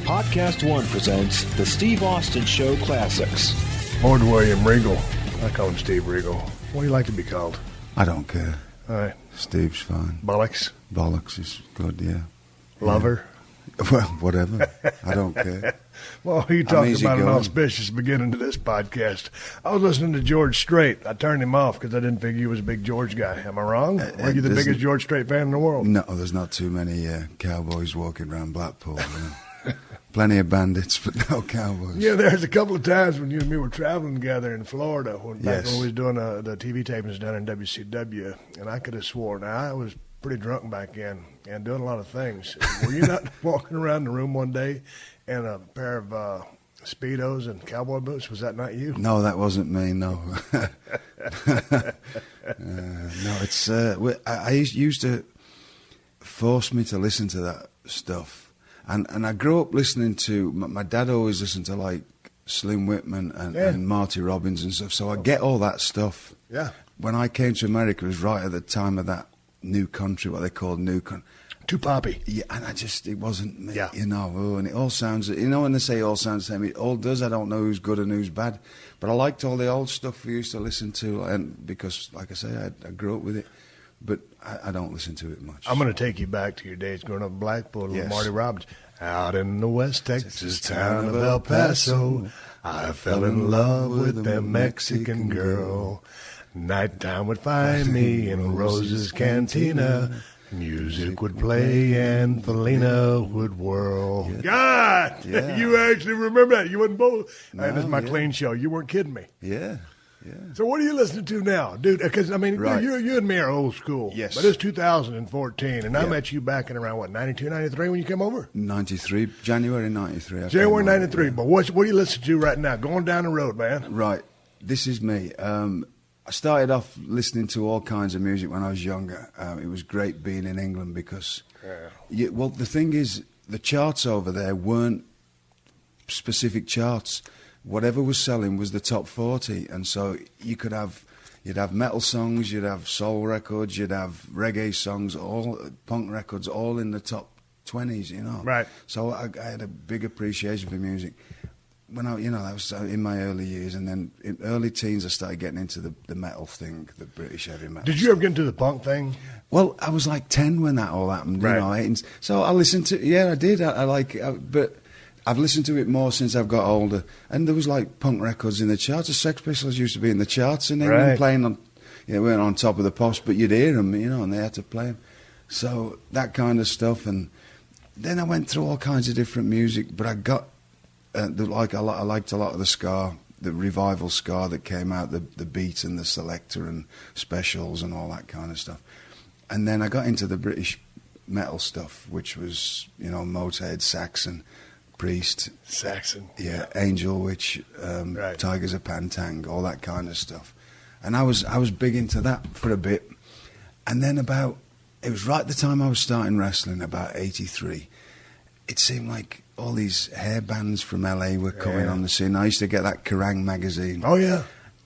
Podcast One presents the Steve Austin Show Classics. Lord William Regal. I call him Steve Regal. What do you like to be called? I don't care. All right. Steve's fine. Bollocks? Bollocks is good, yeah. Lover? Well, whatever. I don't care. Well, you talking about an auspicious beginning to this podcast. I was listening to George Strait. I turned him off because I didn't think he was a big George guy. Am I wrong? Were you the biggest George Strait fan in the world? No, there's not too many cowboys walking around Blackpool. Plenty of bandits, but no cowboys. Yeah, there's a couple of times when you and me were traveling together in Florida when we was doing the TV tapings down in WCW, and I could have sworn I was pretty drunk back then and doing a lot of things. Were you not walking around the room one day in a pair of Speedos and cowboy boots? Was that not you? No, that wasn't me, no. No, it's... I used to force me to listen to that stuff. And I grew up listening to... My dad always listened to, like, Slim Whitman and Marty Robbins and stuff, so I get all that stuff. Yeah. When I came to America, it was right at the time of that new country, what they called new country. Too poppy. Yeah, and it wasn't me, yeah. you know, and it all sounds, you know, when they say it all sounds the same, it all does. I don't know who's good and who's bad, but I liked all the old stuff we used to listen to, and because, like I say, I grew up with it, but I don't listen to it much. I'm going to take you back to your days growing up in Blackpool with Marty Robbins. Out in the West Texas town of El Paso, I fell in love with a Mexican girl. Nighttime would find me in Rose's Cantina. Music would play and Felina would whirl. Yeah. God, you actually remember that. You wasn't both. No, this is my clean show. You weren't kidding me. Yeah. So what are you listening to now, dude? Because, I mean, you and me are old school. Yes. But it's 2014, and I met you back in around, 92, 93 when you came over? 93, January 93. January 93. Yeah. But what are you listening to right now? Going down the road, man. Right. This is me. I started off listening to all kinds of music when I was younger. It was great being in England because, well, the thing is, the charts over there weren't specific charts. Whatever was selling was the top 40, and so you'd have metal songs, you'd have soul records, you'd have reggae songs, all punk records, all in the top 20s, you know. Right. So I had a big appreciation for music. When that was in my early years, and then in early teens I started getting into the metal thing, the British heavy metal. Did you ever get into the punk thing? Well, I was like 10 when that all happened, you know. And so I listened to, I did. I like it, but I've listened to it more since I've got older. And there was like punk records in the charts. The Sex Pistols used to be in the charts in England, playing on, weren't on top of the pops, but you'd hear them, and they had to play them. So that kind of stuff. And then I went through all kinds of different music, but I got, I liked a lot of the ska, the revival ska that came out, the Beat and the Selector and Specials and all that kind of stuff. And then I got into the British metal stuff, which was, Motorhead, Saxon, Priest, Angel Witch, Tigers of Pantang, all that kind of stuff. And I was big into that for a bit. And then it was right at the time I was starting wrestling, about 83. It seemed like all these hair bands from LA were coming on the scene. I used to get that Kerrang magazine. Oh, yeah.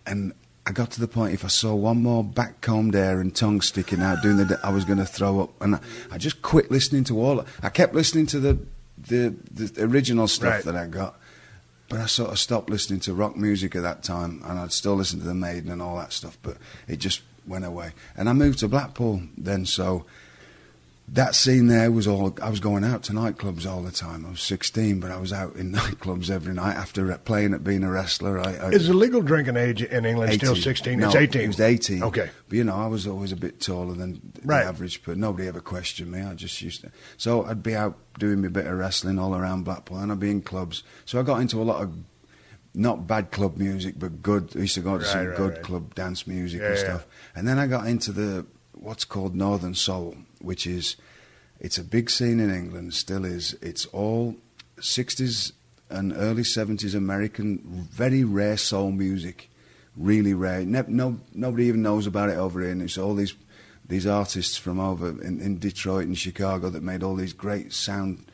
And I got to the point, if I saw one more back-combed hair and tongue sticking out doing I was going to throw up. And I just quit listening to all. I kept listening to the original stuff that I got, but I sort of stopped listening to rock music at that time, and I'd still listen to the Maiden and all that stuff, but it just went away. And I moved to Blackpool then, so that scene there was all, I was going out to nightclubs all the time. I was 16, but I was out in nightclubs every night after being a wrestler. Is the legal drinking age in England 18. Still 16? No, it's 18. It was 18. Okay. But, I was always a bit taller than the average, but nobody ever questioned me. I just used to. So I'd be out doing my bit of wrestling all around Blackpool, and I'd be in clubs. So I got into a lot of, not bad club music, but good. I used to go to some good club dance music and stuff. And then I got into what's called Northern Soul, which is, it's a big scene in England, still is. It's all 60s and early 70s American, very rare soul music, really rare. Nobody even knows about it over here, and it's all these artists from over in Detroit and Chicago that made all these great sounds,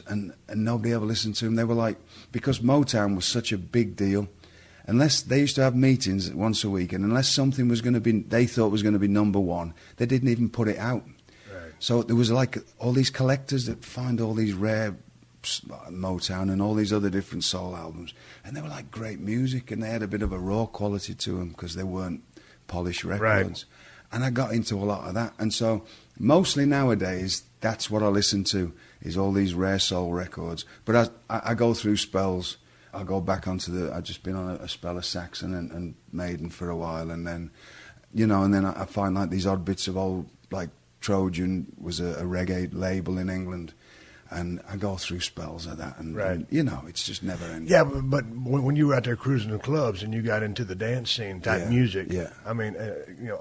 and nobody ever listened to them. They were like, because Motown was such a big deal, unless they used to have meetings once a week, and unless something was going to be, they thought was going to be number one, they didn't even put it out. So there was like all these collectors that find all these rare Motown and all these other different soul albums, and they were like great music, and they had a bit of a raw quality to them because they weren't polished records. And I got into a lot of that, and so mostly nowadays that's what I listen to, is all these rare soul records. But I go through spells. I'll go back onto I've just been on a spell of Saxon and Maiden for a while, and then, and then I find like these odd bits of old, like Trojan was a reggae label in England, and I go through spells of that, and it's just never ending. Yeah, but when you were out there cruising the clubs and you got into the dance scene type music, I mean,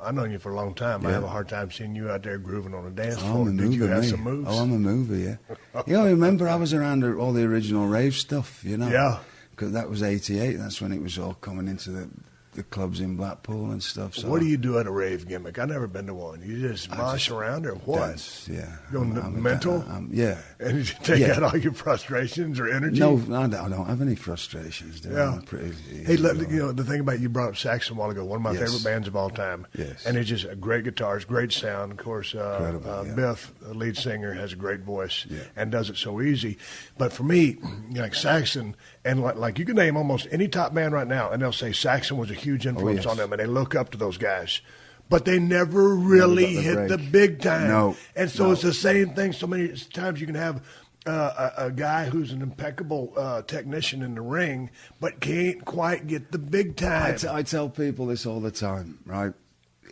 I've known you for a long time. I have a hard time seeing you out there grooving on a dance floor. Did you have some moves? Oh, I'm a mover, yeah. I remember I was around all the original rave stuff, Yeah. Because that was 88. That's when it was all coming into the clubs in Blackpool and stuff. So what do you do at a rave gimmick? I've never been to one. You just mosh around or what? Dance, yeah. Go mental? Yeah. And you take out all your frustrations or energy? No, I don't have any frustrations. I'm pretty hey, the thing about you brought up Saxon a while ago, one of my favorite bands of all time. Yes. And it's just great guitars, great sound. Of course, Biff, the lead singer, has a great voice and does it so easy. But for me, like Saxon, and like you can name almost any top band right now, and they'll say Saxon was a huge influence on them, and they look up to those guys. But they never really hit the big time. No. And so it's the same thing. So many times you can have a guy who's an impeccable technician in the ring, but can't quite get the big time. I tell people this all the time, right?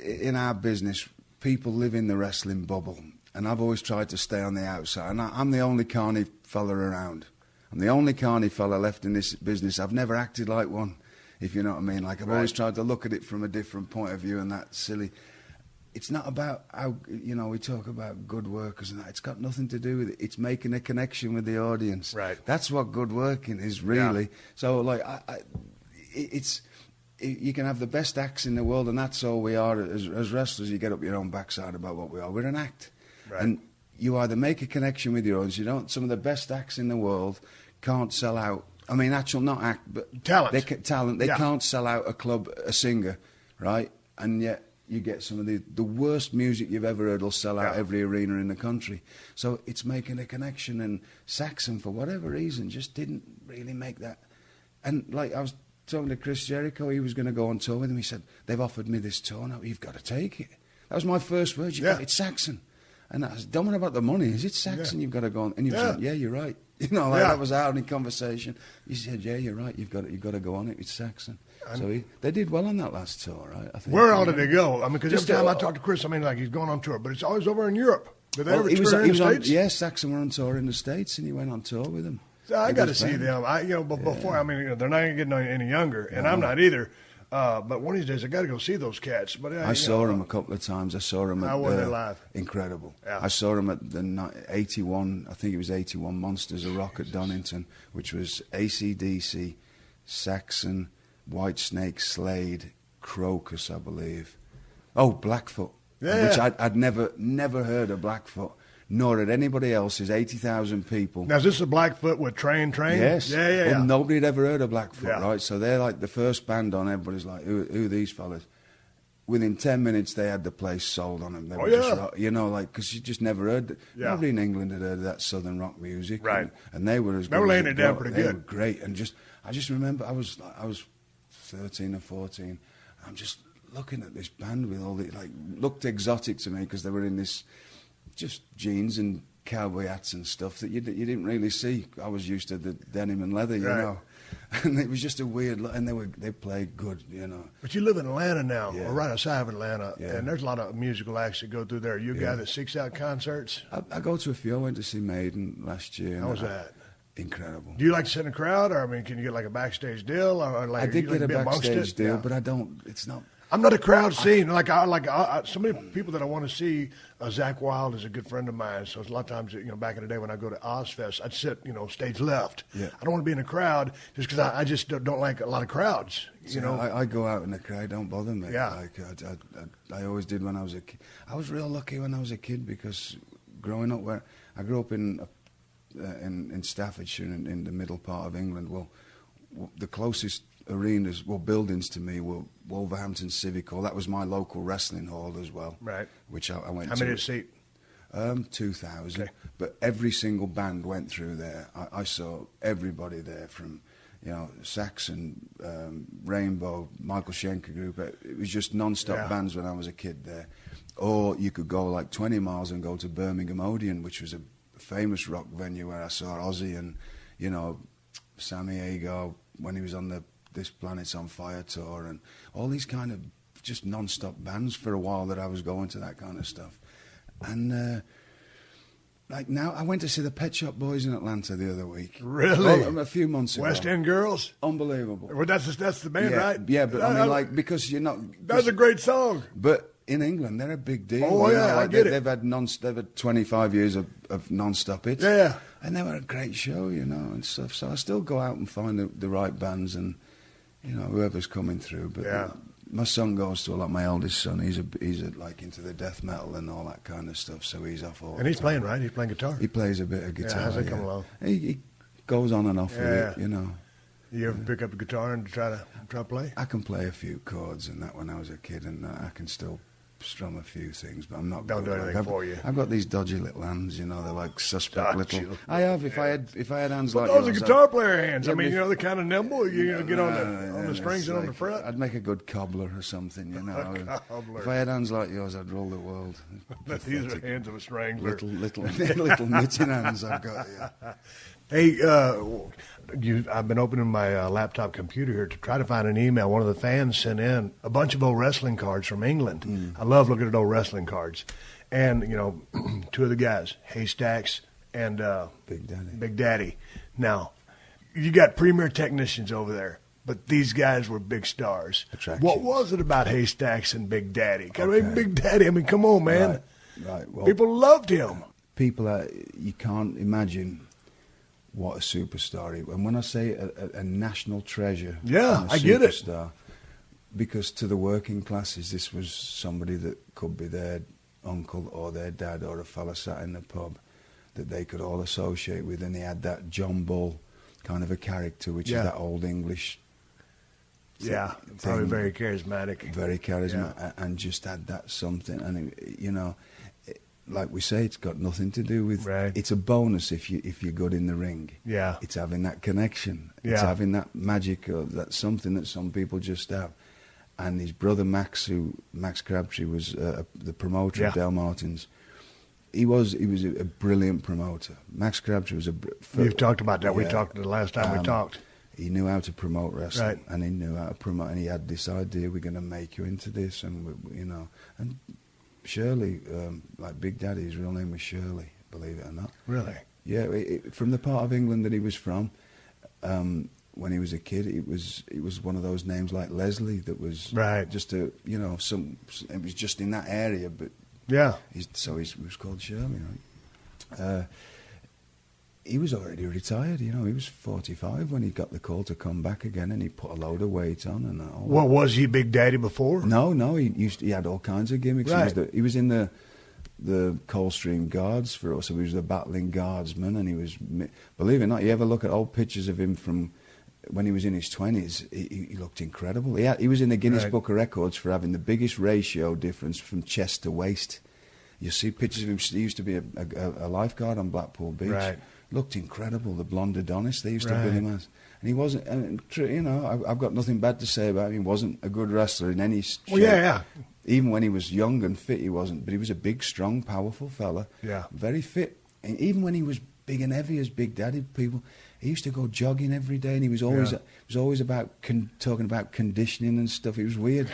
In our business, people live in the wrestling bubble, and I've always tried to stay on the outside. And I'm the only carny fella around. I'm the only carny fella left in this business. I've never acted like one, if you know what I mean. Like, I've always tried to look at it from a different point of view, and that's silly. It's not about how, we talk about good workers and that. It's got nothing to do with it. It's making a connection with the audience. Right. That's what good working is, really. Yeah. So, like, you can have the best acts in the world, and that's all we are. As wrestlers, you get up your own backside about what we are. We're an act. Right. And you either make a connection with your audience. You don't. Some of the best acts in the world can't sell out. I mean, actual not act, but talent. They can't sell out a club, a singer, right? And yet you get some of the worst music you've ever heard will sell out every arena in the country. So it's making a connection. And Saxon, for whatever reason, just didn't really make that. And like I was talking to Chris Jericho, he was going to go on tour with him. He said, "They've offered me this tour now. You've got to take it." That was my first words. It's Saxon. And I was, don't worry about the money. Is it Saxon you've got to go on? And he said, "Yeah, you're right." That was our only conversation. He said, "Yeah, you're right. You've got to go on it. It's Saxon." So they did well on that last tour, right? I think. Where all did they go? I mean, because every time I talk to Chris, I mean, like he's going on tour, but it's always over in Europe. Did they ever tour in the States? Yeah, Saxon were on tour in the States, and he went on tour with them. So I got to see them. But before, I mean, they're not getting any younger, and I'm not either. But one of these days, I got to go see those cats. But I saw them a couple of times. I saw them at how were they live? Incredible. Yeah. I saw them at the 81. I think it was 81 Monsters of Rock at Donington, which was AC/DC, Saxon, Whitesnake, Slade, Crocus, I believe. Oh, Blackfoot, which I'd never heard of Blackfoot. Nor had anybody else. There's 80,000 people. Now, is this a Blackfoot with Train? Yes. Yeah. Well, nobody had ever heard of Blackfoot, right? So they're like the first band on. Everybody's like, who are these fellas? Within 10 minutes, they had the place sold on them. They were just, because you just never heard it. Nobody in England had heard that southern rock music. Right. And they were as good. They were laying it down pretty good. They were great. And I just remember I was 13 or 14. I'm just looking at this band with all the, looked exotic to me because they were in this, just jeans and cowboy hats and stuff that you didn't really see. I was used to the denim and leather, you know. And it was just a weird look, and they played good, you know. But you live in Atlanta now, or right outside of Atlanta, and there's a lot of musical acts that go through there. You a guy that seeks out concerts? I go to a few. I went to see Maiden last year. How was that? Incredible. Do you like to sit in a crowd, or I mean, can you get like a backstage deal, or like? I did get a backstage deal, but I don't. It's not. I'm not a crowd scene. So many people that I want to see. Zach Wilde is a good friend of mine. So a lot of times, back in the day when I go to Ozfest, I'd sit, stage left. Yeah. I don't want to be in a crowd just because I just don't like a lot of crowds. I go out in the crowd. Don't bother me. Yeah. I always did when I was a kid. I was real lucky when I was a kid because growing up where I grew up in Staffordshire in the middle part of England. Well, the closest arenas, buildings to me were Wolverhampton Civic Hall. That was my local wrestling hall as well. Right. Which I went to. How many did it seat? 2000. Okay. But every single band went through there. I saw everybody there from, Saxon, Rainbow, Michael Schenker Group. It was just non-stop bands when I was a kid there. Or you could go like 20 miles and go to Birmingham Odeon, which was a famous rock venue where I saw Ozzy and, Sammy Hagar when he was on the This Planet's on Fire tour, and all these kind of just non-stop bands for a while that I was going to that kind of stuff. And like now, I went to see the Pet Shop Boys in Atlanta the other week. Really? A few months ago. West End Girls? Unbelievable. Well, that's the band, right? Yeah, but I mean, like, because you're not... That's a great song. But in England, they're a big deal. Oh, yeah, like I get it. They've had 25 years of non-stop hits. Yeah. And they were a great show, and stuff. So I still go out and find the right bands and, whoever's coming through. But my son goes to a lot. My eldest son, he's like into the death metal and all that kind of stuff. So he's off all. And he's playing, right? He's playing guitar. He plays a bit of guitar. How's that come along? He goes on and off with it, You ever pick up a guitar and try to play? I can play a few chords and that when I was a kid, and I can still strum a few things, but I'm not. Don't do anything for you. I've got these dodgy little hands, they're like suspect little. I have. If I had hands like those are yours, guitar player hands. I mean, they're kind of nimble. You get on the strings and on the fret. I'd make a good cobbler or something, A cobbler. If I had hands like yours, I'd rule the world. These are hands of a strangler. Little knitting hands I've got. Yeah. Hey, I've been opening my laptop computer here to try to find an email. One of the fans sent in a bunch of old wrestling cards from England. I love looking at old wrestling cards. And, two of the guys, Haystacks and Big Daddy. Now, you got premier technicians over there, but these guys were big stars. What was it about Haystacks and Big Daddy? I mean, Big Daddy, come on, man. Right. Well, people loved him. You can't imagine what a superstar he was. And when I say a national treasure, I get it. Because to the working classes, this was somebody that could be their uncle or their dad or a fella sat in the pub that they could all associate with, and he had that John Bull kind of a character, which is that old English. Probably very charismatic. Very charismatic, and just had that something, and like we say, it's got nothing to do with. Right. It's a bonus if you're good in the ring. Yeah. It's having that connection. It's having that magic, or that something that some people just have. And his brother Max Crabtree was the promoter of Del Martin's. He was a brilliant promoter. Max Crabtree was You've talked about that. We talked the last time we talked. He knew how to promote wrestling, and he knew how to promote. And he had this idea: we're going to make you into this, and and. Shirley, like Big Daddy, his real name was Shirley, believe it or not. Really? Yeah, from the part of England that he was from, when he was a kid, it was one of those names like Leslie that was just it was just in that area, but he was called Shirley. Right? He was already retired, he was 45 when he got the call to come back again, and he put a load of weight on and all. Well, was he Big Daddy before? No, he had all kinds of gimmicks. Right. He was in the Coldstream Guards for us, so he was the battling guardsman, and he was, believe it or not, you ever look at old pictures of him from when he was in his 20s, he looked incredible. He was in the Guinness Book of Records for having the biggest ratio difference from chest to waist. You see pictures of him, he used to be a lifeguard on Blackpool Beach. Right. Looked incredible, the blonde Adonis they used to bill him as. And he wasn't, I've got nothing bad to say about him. He wasn't a good wrestler in any shape. Well, Even when he was young and fit, he wasn't. But he was a big, strong, powerful fella. Yeah. Very fit. And even when he was big and heavy as Big Daddy, he used to go jogging every day, and he was always about talking about conditioning and stuff. It was weird.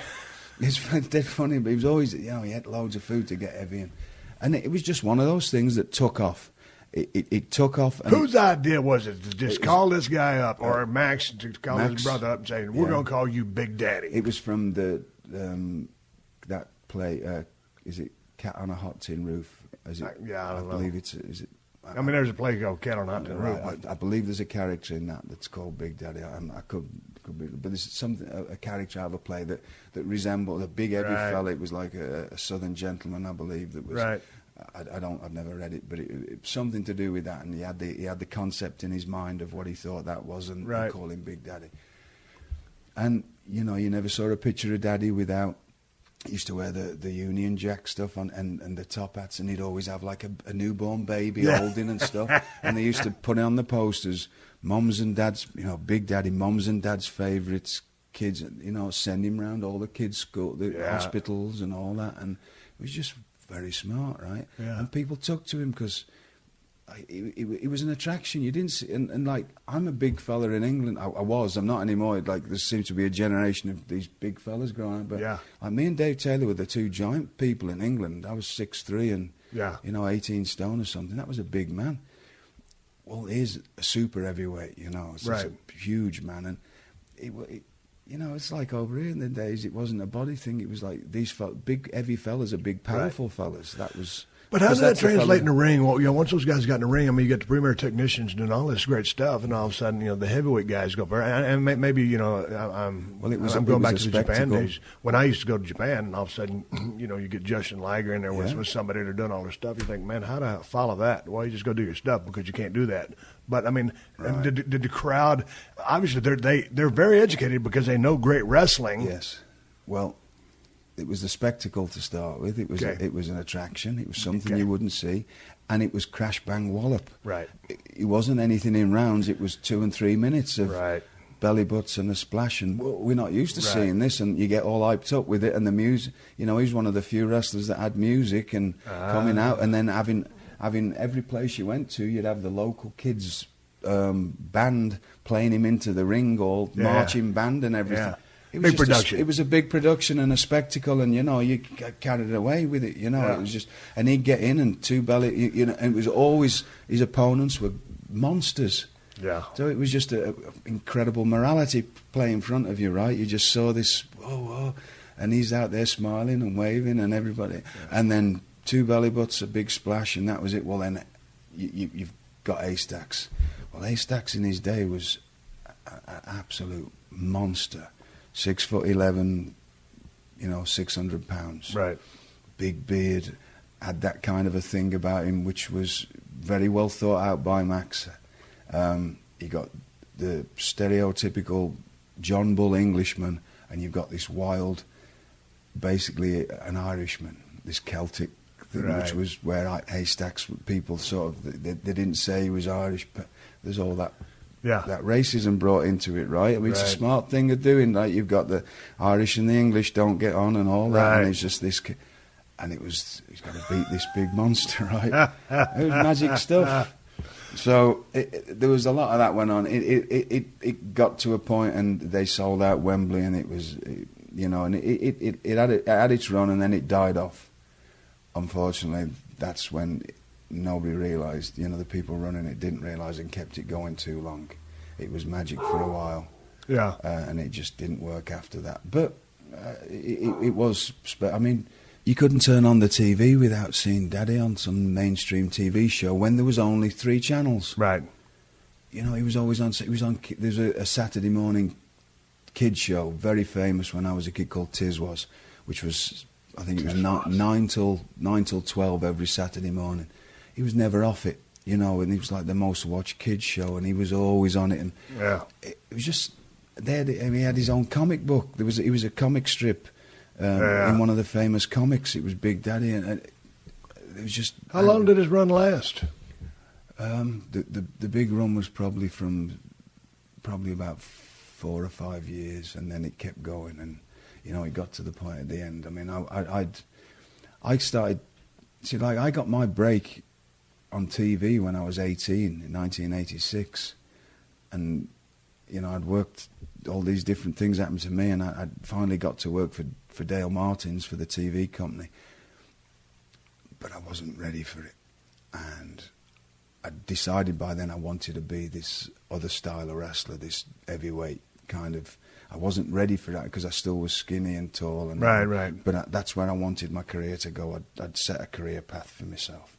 It's dead funny, but he was always, he ate loads of food to get heavy. And it was just one of those things that took off. It took off. And whose idea was it to just call this guy up, or Max to call his brother up and say, we're going to call you Big Daddy? It was from that play, is it Cat on a Hot Tin Roof? Is it? I don't know. Believe it's, is it? There's a play called Cat on a Hot Tin Roof. I believe there's a character in that's called Big Daddy. I could be, but there's something, a character out of a play that resembled a big heavy fella. It was like a Southern gentleman, I believe, that was. Right. I've never read it, but it something to do with that, and he had the concept in his mind of what he thought that was, and call him Big Daddy. And you never saw a picture of Daddy without used to wear the Union Jack stuff on and the top hats, and he'd always have like a newborn baby holding and stuff. And they used to put it on the posters, Mums and Dad's, Big Daddy, Mums and Dad's favourites, kids, send him round all the kids' school, the hospitals and all that. And it was just very smart, right? Yeah. And people took to him because it was an attraction. You didn't see, and like, I'm a big fella in England. I was. I'm not anymore. Like, there seems to be a generation of these big fellas growing up. But like, me and Dave Taylor were the two giant people in England. I was 6'3" and 18 stone or something. That was a big man. Well, he's a super heavyweight. It's a huge man, and it's like over here in the days, it wasn't a body thing. It was like these big, heavy fellas are big, powerful fellas. That was. But how does that translate in the ring? Well, once those guys got in the ring, I mean, you get the premier technicians doing all this great stuff, and all of a sudden, the heavyweight guys go. And maybe, I'm going back to the Japan days when I used to go to Japan, and all of a sudden, you get Justin Liger in there with somebody that are doing all their stuff. You think, man, how do I follow that? Well, you just go do your stuff because you can't do that. But I mean, did the crowd? Obviously, they're very educated because they know great wrestling. Yes. Well, it was the spectacle to start with. It was it was an attraction. It was something you wouldn't see, and it was crash bang wallop. Right. It wasn't anything in rounds. It was 2 and 3 minutes of belly butts and a splash, and we're not used to seeing this. And you get all hyped up with it, and the music. He's one of the few wrestlers that had music and coming out, and then having every place you went to, you'd have the local kids band playing him into the ring, or marching band and everything. Yeah. It was big production. It was a big production and a spectacle, and you got carried away with it. It was just, and he'd get in and two belly. And it was always his opponents were monsters. Yeah. So it was just an incredible morality play in front of you, right? You just saw this, whoa, and he's out there smiling and waving, and everybody, and then two belly butts, a big splash, and that was it. Well, then you've got A-Stacks. Well, A-Stacks in his day was an absolute monster. 6'11", 600 pounds. Right. Big beard, had that kind of a thing about him, which was very well thought out by Max. He got the stereotypical John Bull Englishman, and you've got this wild, basically an Irishman, this Celtic thing, which was where Haystacks people sort of, they didn't say he was Irish, but there's all that. That racism brought into it, right? I mean, it's a smart thing of doing. Like, you've got the Irish and the English don't get on and all that, and it's just this, and he's got to beat this big monster, right? It was magic stuff. So there was a lot of that went on. It got to a point, and they sold out Wembley, and it was, and it had its run, and then it died off. Unfortunately, that's when nobody realised, the people running it didn't realise and kept it going too long. It was magic for a while. Yeah. And it just didn't work after that. But it was, I mean, you couldn't turn on the TV without seeing Daddy on some mainstream TV show when there was only 3 channels. Right. He was always on, there's a Saturday morning kids show, very famous when I was a kid, called Tiz Was, which was, I think it was 9 till 12 every Saturday morning. He was never off it, and he was like the most watched kids show, and he was always on it. And it was just there. He had his own comic book. He was a comic strip in one of the famous comics. It was Big Daddy, and it was just. How long did his run last? The big run was probably about 4 or 5 years, and then it kept going, and it got to the point at the end. I mean, I started. See, like, I got my break on TV when I was 18 in 1986, and I'd worked, all these different things happened to me, and I'd finally got to work for Dale Martins, for the TV company, but I wasn't ready for it, and I decided by then I wanted to be this other style of wrestler, this heavyweight kind of. I wasn't ready for that because I still was skinny and tall, and right. But that's where I wanted my career to go. I'd set a career path for myself.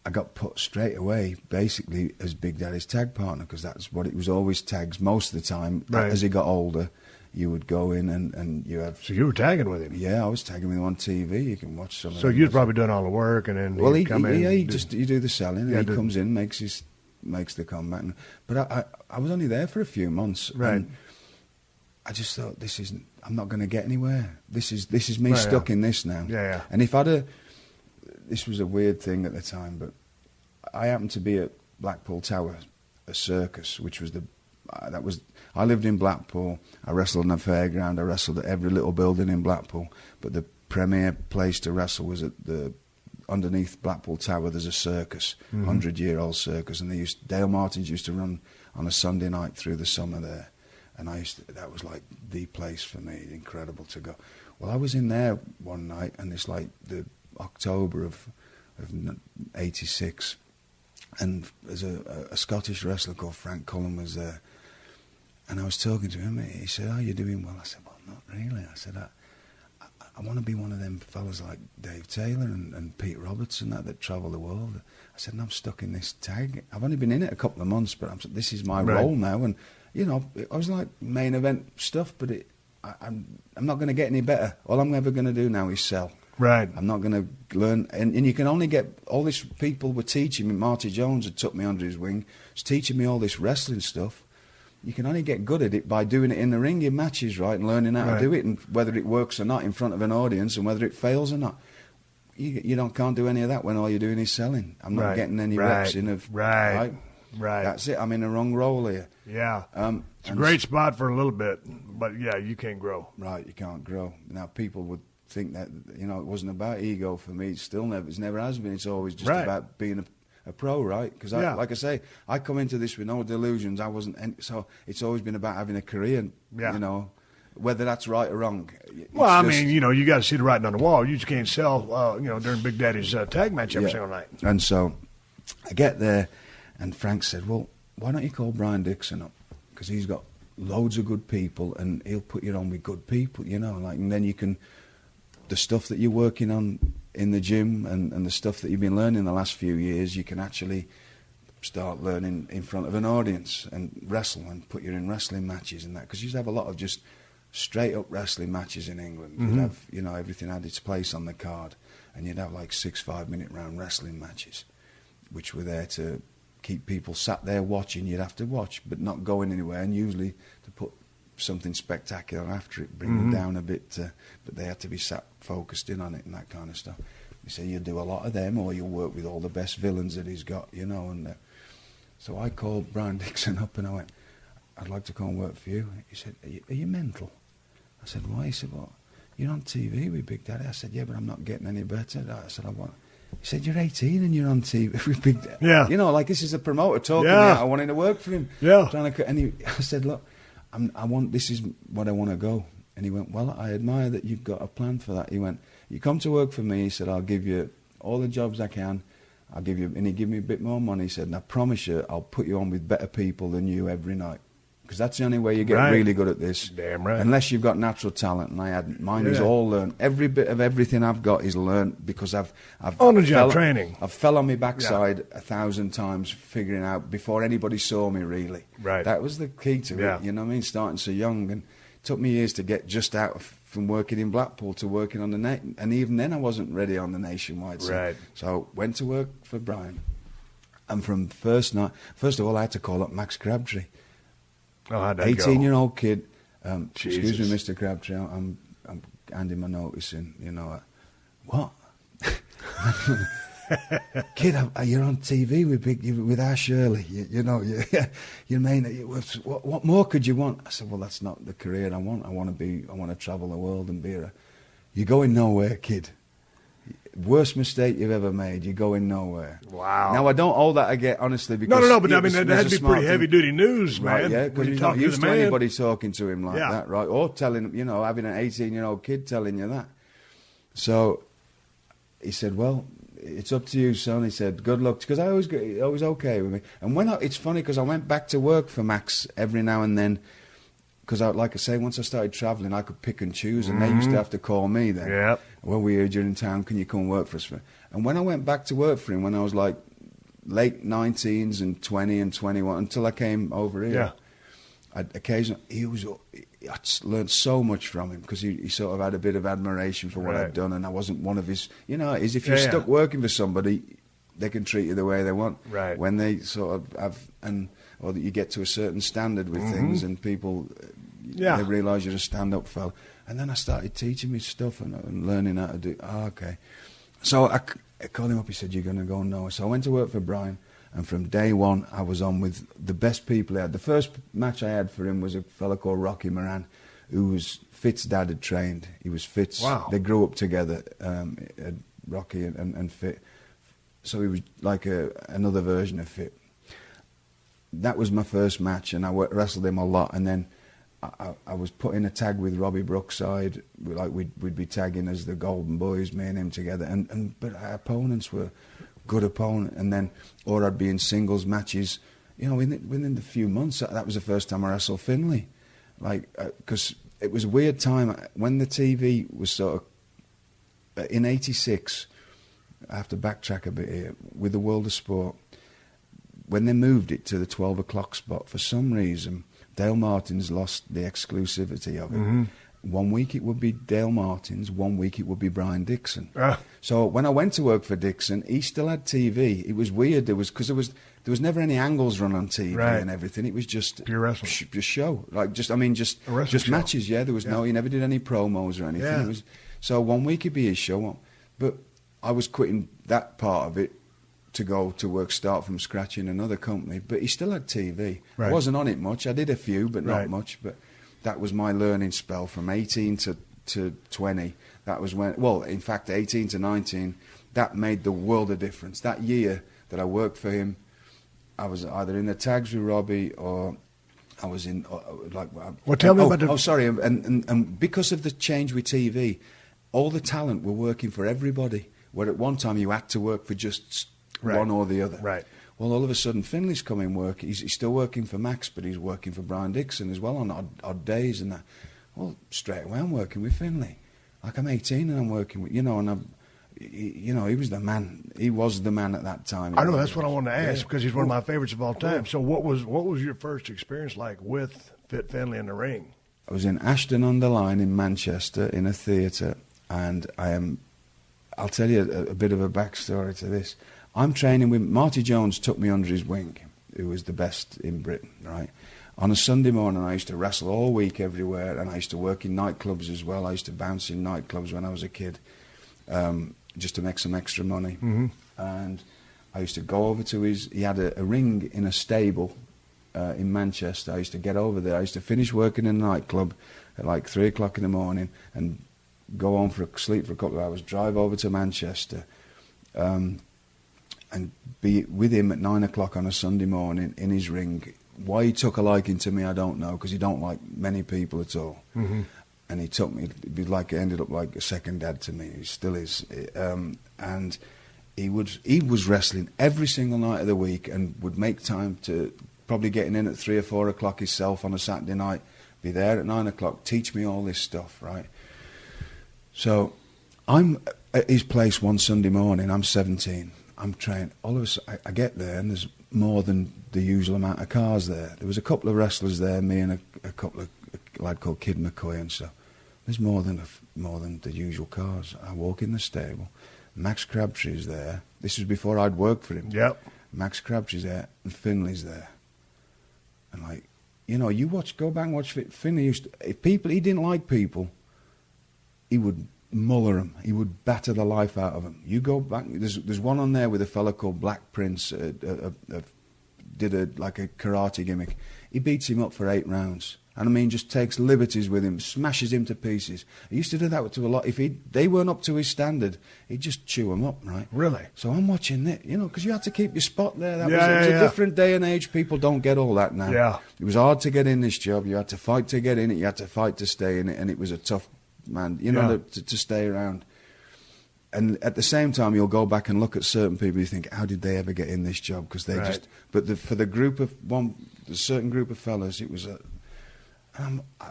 I got put straight away, basically, as Big Daddy's tag partner, because that's what it was, always tags most of the time. Right. As he got older, you would go in and you have... So you were tagging with him? Yeah, I was tagging with him on TV. You can watch some of So you'd probably done all the work, and then you do the selling, and he comes in, makes the comeback. But I was only there for a few months. Right. And I just thought, I'm not going to get anywhere. This is me stuck in this now. Yeah. And if this was a weird thing at the time, but I happened to be at Blackpool Tower, a circus, which was I lived in Blackpool. I wrestled on a fairground. I wrestled at every little building in Blackpool. But the premier place to wrestle was underneath Blackpool Tower. There's a circus, 100-year-old circus, and Dale Martins used to run on a Sunday night through the summer there. And that was like the place for me, incredible to go. Well, I was in there one night, and it's like the October of '86, and there's a Scottish wrestler called Frank Cullen was there, and I was talking to him. He said, "Are you doing well?" I said, "Well, not really." I said, I want to be one of them fellas like Dave Taylor and Pete Robertson that travel the world. I said, and I'm stuck in this tag. I've only been in it a couple of months, but this is my role now. And, you know, I was like main event stuff, but I'm not going to get any better. All I'm ever going to do now is sell. Right. I'm not going to learn. And you can only get, all these people were teaching me. Marty Jones had took me under his wing, was teaching me all this wrestling stuff. You can only get good at it by doing it in the ring in matches, right, and learning how to do it, and whether it works or not in front of an audience, and whether it fails or not. You can't do any of that when all you're doing is selling. I'm not getting any reps in of right. That's it. I'm in the wrong role here. Yeah, it's a great spot for a little bit, but yeah, you can't grow. Right, you can't grow. Now people would think that it wasn't about ego for me. It's never has been. It's always just about being a pro, right? Because like I say, I come into this with no delusions. I wasn't, so it's always been about having a career, and you know, whether that's right or wrong. Well, I mean, you know, you got to see the writing on the wall. You just can't sell, during Big Daddy's tag match every single night. And so I get there, and Frank said, "Well, why don't you call Brian Dixon up? Because he's got loads of good people, and he'll put you on with good people, you know, like, and then you can." The stuff that you're working on in the gym and the stuff that you've been learning the last few years, you can actually start learning in front of an audience and wrestle and put you in wrestling matches and that. Because you used to have a lot of just straight-up wrestling matches in England. You'd have, everything had its place on the card. And you'd have like 6 5-minute round wrestling matches, which were there to keep people sat there watching. You'd have to watch, but not going anywhere. And usually to put something spectacular after it, bring them down a bit, but they had to be sat focused in on it and that kind of stuff. You say you do a lot of them, or you'll work with all the best villains that he's got, you know. And so I called Brian Dixon up and I went, "I'd like to come and work for you." He said, are you mental? I said, "Why?" He said, "Well, you're on TV with Big Daddy." I said, "Yeah, but I'm not getting any better." I said, "I want." He said, "You're 18 and you're on TV with Big Daddy." Yeah. You know, like this is a promoter talking. I wanted to work for him. Yeah. I said, "Look, this is what I want to go." And he went, "Well, I admire that you've got a plan for that." He went, "You come to work for me," he said, "I'll give you all the jobs I can. I'll give you," and he gave me a bit more money. He said, "And I promise you, I'll put you on with better people than you every night. Because that's the only way you get really good at this. Damn right. Unless you've got natural talent." And I had mine is all learned. Every bit of everything I've got is learned because I've on the job training. I fell on my backside 1,000 times figuring out before anybody saw me really. Right. That was the key to it. You know what I mean? Starting so young, and it took me years to get just out from working in Blackpool to working on the and even then I wasn't ready on the nationwide scene. Right. So went to work for Brian, and from first night, first of all I had to call up Max Crabtree. Oh, how'd that 18-year-old kid. Excuse me, Mr. Crabtree, I'm handing my notice in. You know, what? Kid, you're on TV with Ash Shirley. You mean what more could you want? I said, "Well, that's not the career I want. I want to travel the world and be You're going nowhere, kid. Worst mistake you've ever made. You're going nowhere." Wow. Now I don't owe that again, honestly. Because no. But I mean, that had to be pretty heavy duty news, man. Right, yeah, because he's not used to anybody talking to him like that, right? Or telling him, having an 18-year-old kid telling you that. So he said, "Well, it's up to you, son." He said, "Good luck," because I always okay with me. And it's funny because I went back to work for Max every now and then. Because, like I say, once I started travelling, I could pick and choose, and they used to have to call me then. Yep. "Well, we're here in town, can you come and work for us?" And when I went back to work for him, when I was like late 19s and 20 and 21, until I came over here, I learned so much from him, because he sort of had a bit of admiration for what I'd done, and I wasn't one of his, if you're stuck working for somebody, they can treat you the way they want. Right. When they sort of have, or that you get to a certain standard with things, and people, they realise you're a stand-up fella. And then I started teaching me stuff and learning how to do. Oh, okay. So I called him up. He said, "You're going to go nowhere." So I went to work for Brian, and from day one, I was on with the best people he had. The first match I had for him was a fella called Rocky Moran, who was Fitz' dad had trained. He was Fitz. Wow. They grew up together, Rocky and Fit. So he was like another version of Fit. That was my first match, and I wrestled him a lot. And then I was put in a tag with Robbie Brookside. We'd be tagging as the Golden Boys, me and him together. But our opponents were good opponents. And then, or I'd be in singles matches. You know, within the few months, that was the first time I wrestled Finlay. Because it was a weird time when the TV was sort of in '86. I have to backtrack a bit here with the World of Sport. When they moved it to the 12 o'clock spot, for some reason, Dale Martin's lost the exclusivity of it. Mm-hmm. 1 week it would be Dale Martin's, 1 week it would be Brian Dixon. Ah. So when I went to work for Dixon, he still had TV. It was weird. There was never any angles run on TV and everything. It was just pure wrestling, just show. Just matches. Yeah, there was no. He never did any promos or anything. Yeah. It was so 1 week it'd be his show, but I was quitting that part of it to go to work, start from scratch in another company. But he still had TV. Right. I wasn't on it much. I did a few, but not Right. much. But that was my learning spell from 18 to 20. That was when, well, in fact, 18 to 19, that made the world of difference. That year that I worked for him, I was either in the tags with Robbie or I was in, Well, tell me about the... Oh, sorry, and because of the change with TV, all the talent were working for everybody, where at one time you had to work for just one or the other. Right. Well, all of a sudden, Finley's coming work. He's still working for Max, but he's working for Brian Dixon as well on odd days and that. Well, straight away, I'm working with Finley. Like, I'm 18 and I'm working with, and he was the man. He was the man at that time. I know, that's what I wanted to ask, because he's one of my favorites of all time. So what was your first experience like with Fit Finley in the ring? I was in Ashton-under-Lyne in Manchester in a theatre, and I'll tell you a bit of a backstory to this. I'm training with, Marty Jones took me under his wing, who was the best in Britain, right? On a Sunday morning, I used to wrestle all week everywhere, and I used to work in nightclubs as well. I used to bounce in nightclubs when I was a kid, just to make some extra money. Mm-hmm. And I used to go over to he had a ring in a stable in Manchester. I used to get over there. I used to finish working in a nightclub at like 3 o'clock in the morning and go home sleep for a couple of hours, drive over to Manchester, and be with him at 9 o'clock on a Sunday morning in his ring. Why he took a liking to me, I don't know, because he don't like many people at all. Mm-hmm. And he took me, it ended up like a second dad to me. He still is. And he was wrestling every single night of the week and would make time to probably getting in at 3 or 4 o'clock himself on a Saturday night, be there at 9 o'clock, teach me all this stuff, right? So I'm at his place one Sunday morning, I'm 17. I'm trained. All of a sudden, I get there and there's more than the usual amount of cars there. There was a couple of wrestlers there, me and a couple of a lad called Kid McCoy and stuff. There's more than the usual cars. I walk in the stable. Max Crabtree's there. This was before I'd worked for him. Yep. Max Crabtree's there and Finley's there. And go back and watch Finley used to, if he didn't like people, he would muller them. He would batter the life out of them. You go back. There's one on there with a fella called Black Prince. Did a karate gimmick. He beats him up for 8 rounds. And I mean, just takes liberties with him, smashes him to pieces. He used to do that to a lot. If they weren't up to his standard, he'd just chew them up, right? Really? So I'm watching it, because you had to keep your spot there. It was a different day and age. People don't get all that now. Yeah. It was hard to get in this job. You had to fight to get in it. You had to fight to stay in it, and it was a tough man, to stay around. And at the same time, you'll go back and look at certain people. You think, how did they ever get in this job? Because they just. But for the certain group of fellas, it was a.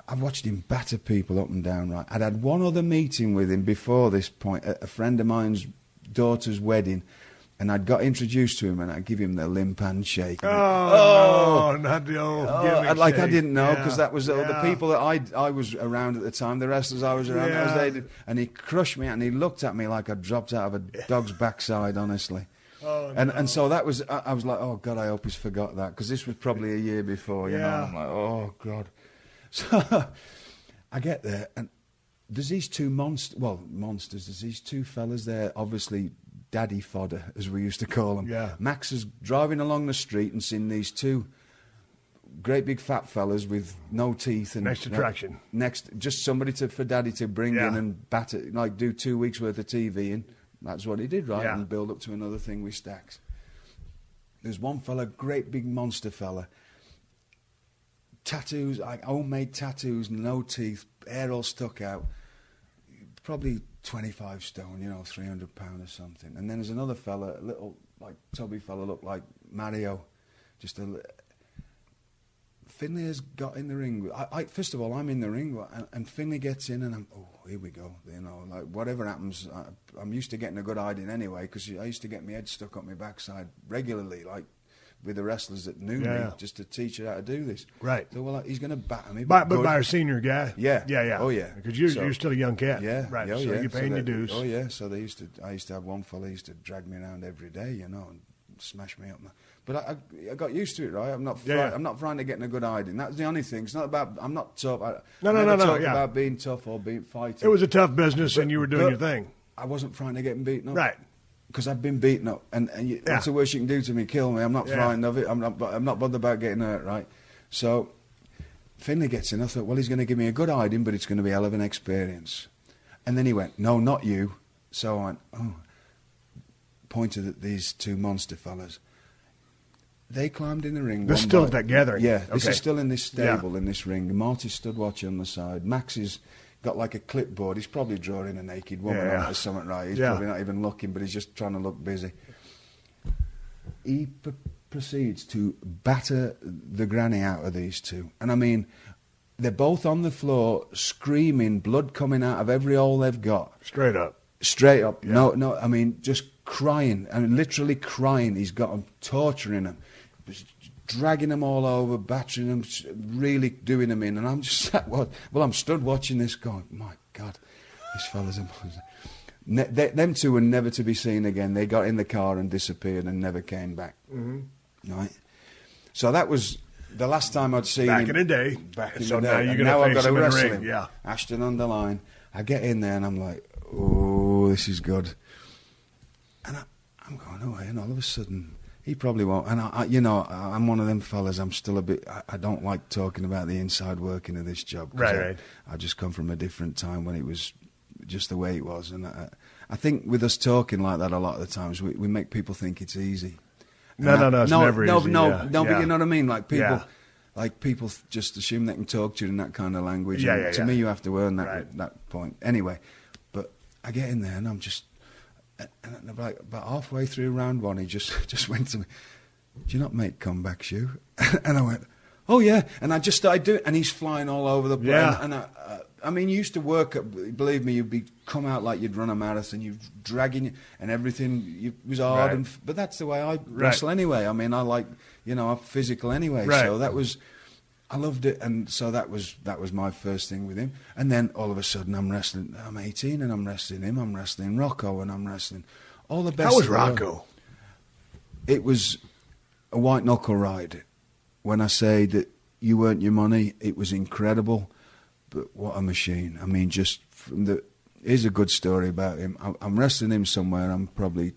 I've watched him batter people up and down. Right, I'd had one other meeting with him before this point, at a friend of mine's daughter's wedding, and I'd got introduced to him, and I'd give him the limp handshake. Oh, not the old gimmick shake. I didn't know, because that was the people that I was around at the time, the wrestlers I was around, that was they did, and he crushed me, and he looked at me like I dropped out of a dog's backside, honestly. Oh, and so that was, I was like, oh God, I hope he's forgot that, because this was probably a year before, you know. I'm like, oh God. So I get there, and there's these two monsters. There's these two fellas there, obviously daddy fodder, as we used to call them. Yeah. Max is driving along the street and seeing these two great big fat fellas with no teeth and Next attraction. Just somebody for daddy to bring in and batter, like do 2 weeks worth of TV, and that's what he did, right? Yeah. And build up to another thing with stacks. There's one fella, great big monster fella, tattoos, like homemade tattoos, no teeth, hair all stuck out, probably 25 stone, 300 pound or something. And then there's another fella, a little like tubby fella, looked like Mario, just a. Finlay has got in the ring. First of all, I'm in the ring, and Finlay gets in, and I'm, here we go. Like whatever happens, I'm used to getting a good hiding anyway, because I used to get my head stuck up my backside regularly, like with the wrestlers that knew me, just to teach her how to do this. Right. So, well, he's going to batter me. But by our senior guy? Yeah. Yeah. Oh, yeah. Because you're still a young cat. Yeah. Right. Oh, so you're paying your dues. Oh, yeah. So I used to have one fella who used to drag me around every day, and smash me up. But I got used to it, right? I'm not frightened of getting a good hiding. That's the only thing. It's not about. I'm not tough. No. About being tough or being fighting. It was a tough business, and you were doing your thing. I wasn't frightened of getting beaten up. Right. Because I've been beaten up, and that's the worst you can do to me, kill me. I'm not frightened of it. I'm not bothered about getting hurt, right? So Finlay gets in. I thought, well, he's going to give me a good hiding, but it's going to be a hell of an experience. And then he went, no, not you. So I went, pointed at these two monster fellas. They climbed in the ring. They're still at that gathering. Yeah, this is still in this stable, in this ring. Marty stood watching on the side. Max has got like a clipboard. He's probably drawing a naked woman on it or something, right? He's probably not even looking, but he's just trying to look busy. He proceeds to batter the granny out of these two. And I mean, they're both on the floor, screaming, blood coming out of every hole they've got. Straight up. Yeah. No, I mean, just crying. I mean, literally crying. He's got them, torturing them, dragging them all over, battering them, really doing them in. And I'm just sat, I'm stood watching this going, my God, this fella's them two were never to be seen again. They got in the car and disappeared and never came back. Mm-hmm. Right? So that was the last time I'd seen him. Back in the day. So now you're going to face him in the ring. Yeah. Ashton on the line. I get in there and I'm like, oh, this is good. And I'm going away, and all of a sudden, he probably won't. And I'm one of them fellas. I'm still a bit. I don't like talking about the inside working of this job. Right. I just come from a different time when it was just the way it was, and I think with us talking like that a lot of the times, we make people think it's easy. No, it's never easy. No, but you know what I mean. Like people just assume they can talk to you in that kind of language. To me, you have to earn that point. Anyway, but I get in there and I'm just. And about halfway through round one, he just went to me, do you not make comebacks, you? And I went, oh, yeah. And I just started doing it, and he's flying all over the place. Yeah. And I mean, you used to work, believe me, come out like you'd run a marathon, you're dragging, and everything it was hard. Right. But that's the way I wrestle anyway. I mean, I like, I'm physical anyway. Right. So I loved it, and so that was my first thing with him. And then all of a sudden, I'm 18, and I'm wrestling him. I'm wrestling Rocco, and I'm wrestling all the best. How was Rocco? It was a white knuckle ride. When I say that you earned your money, it was incredible. But what a machine! I mean, just here's a good story about him. I'm wrestling him somewhere. I'm probably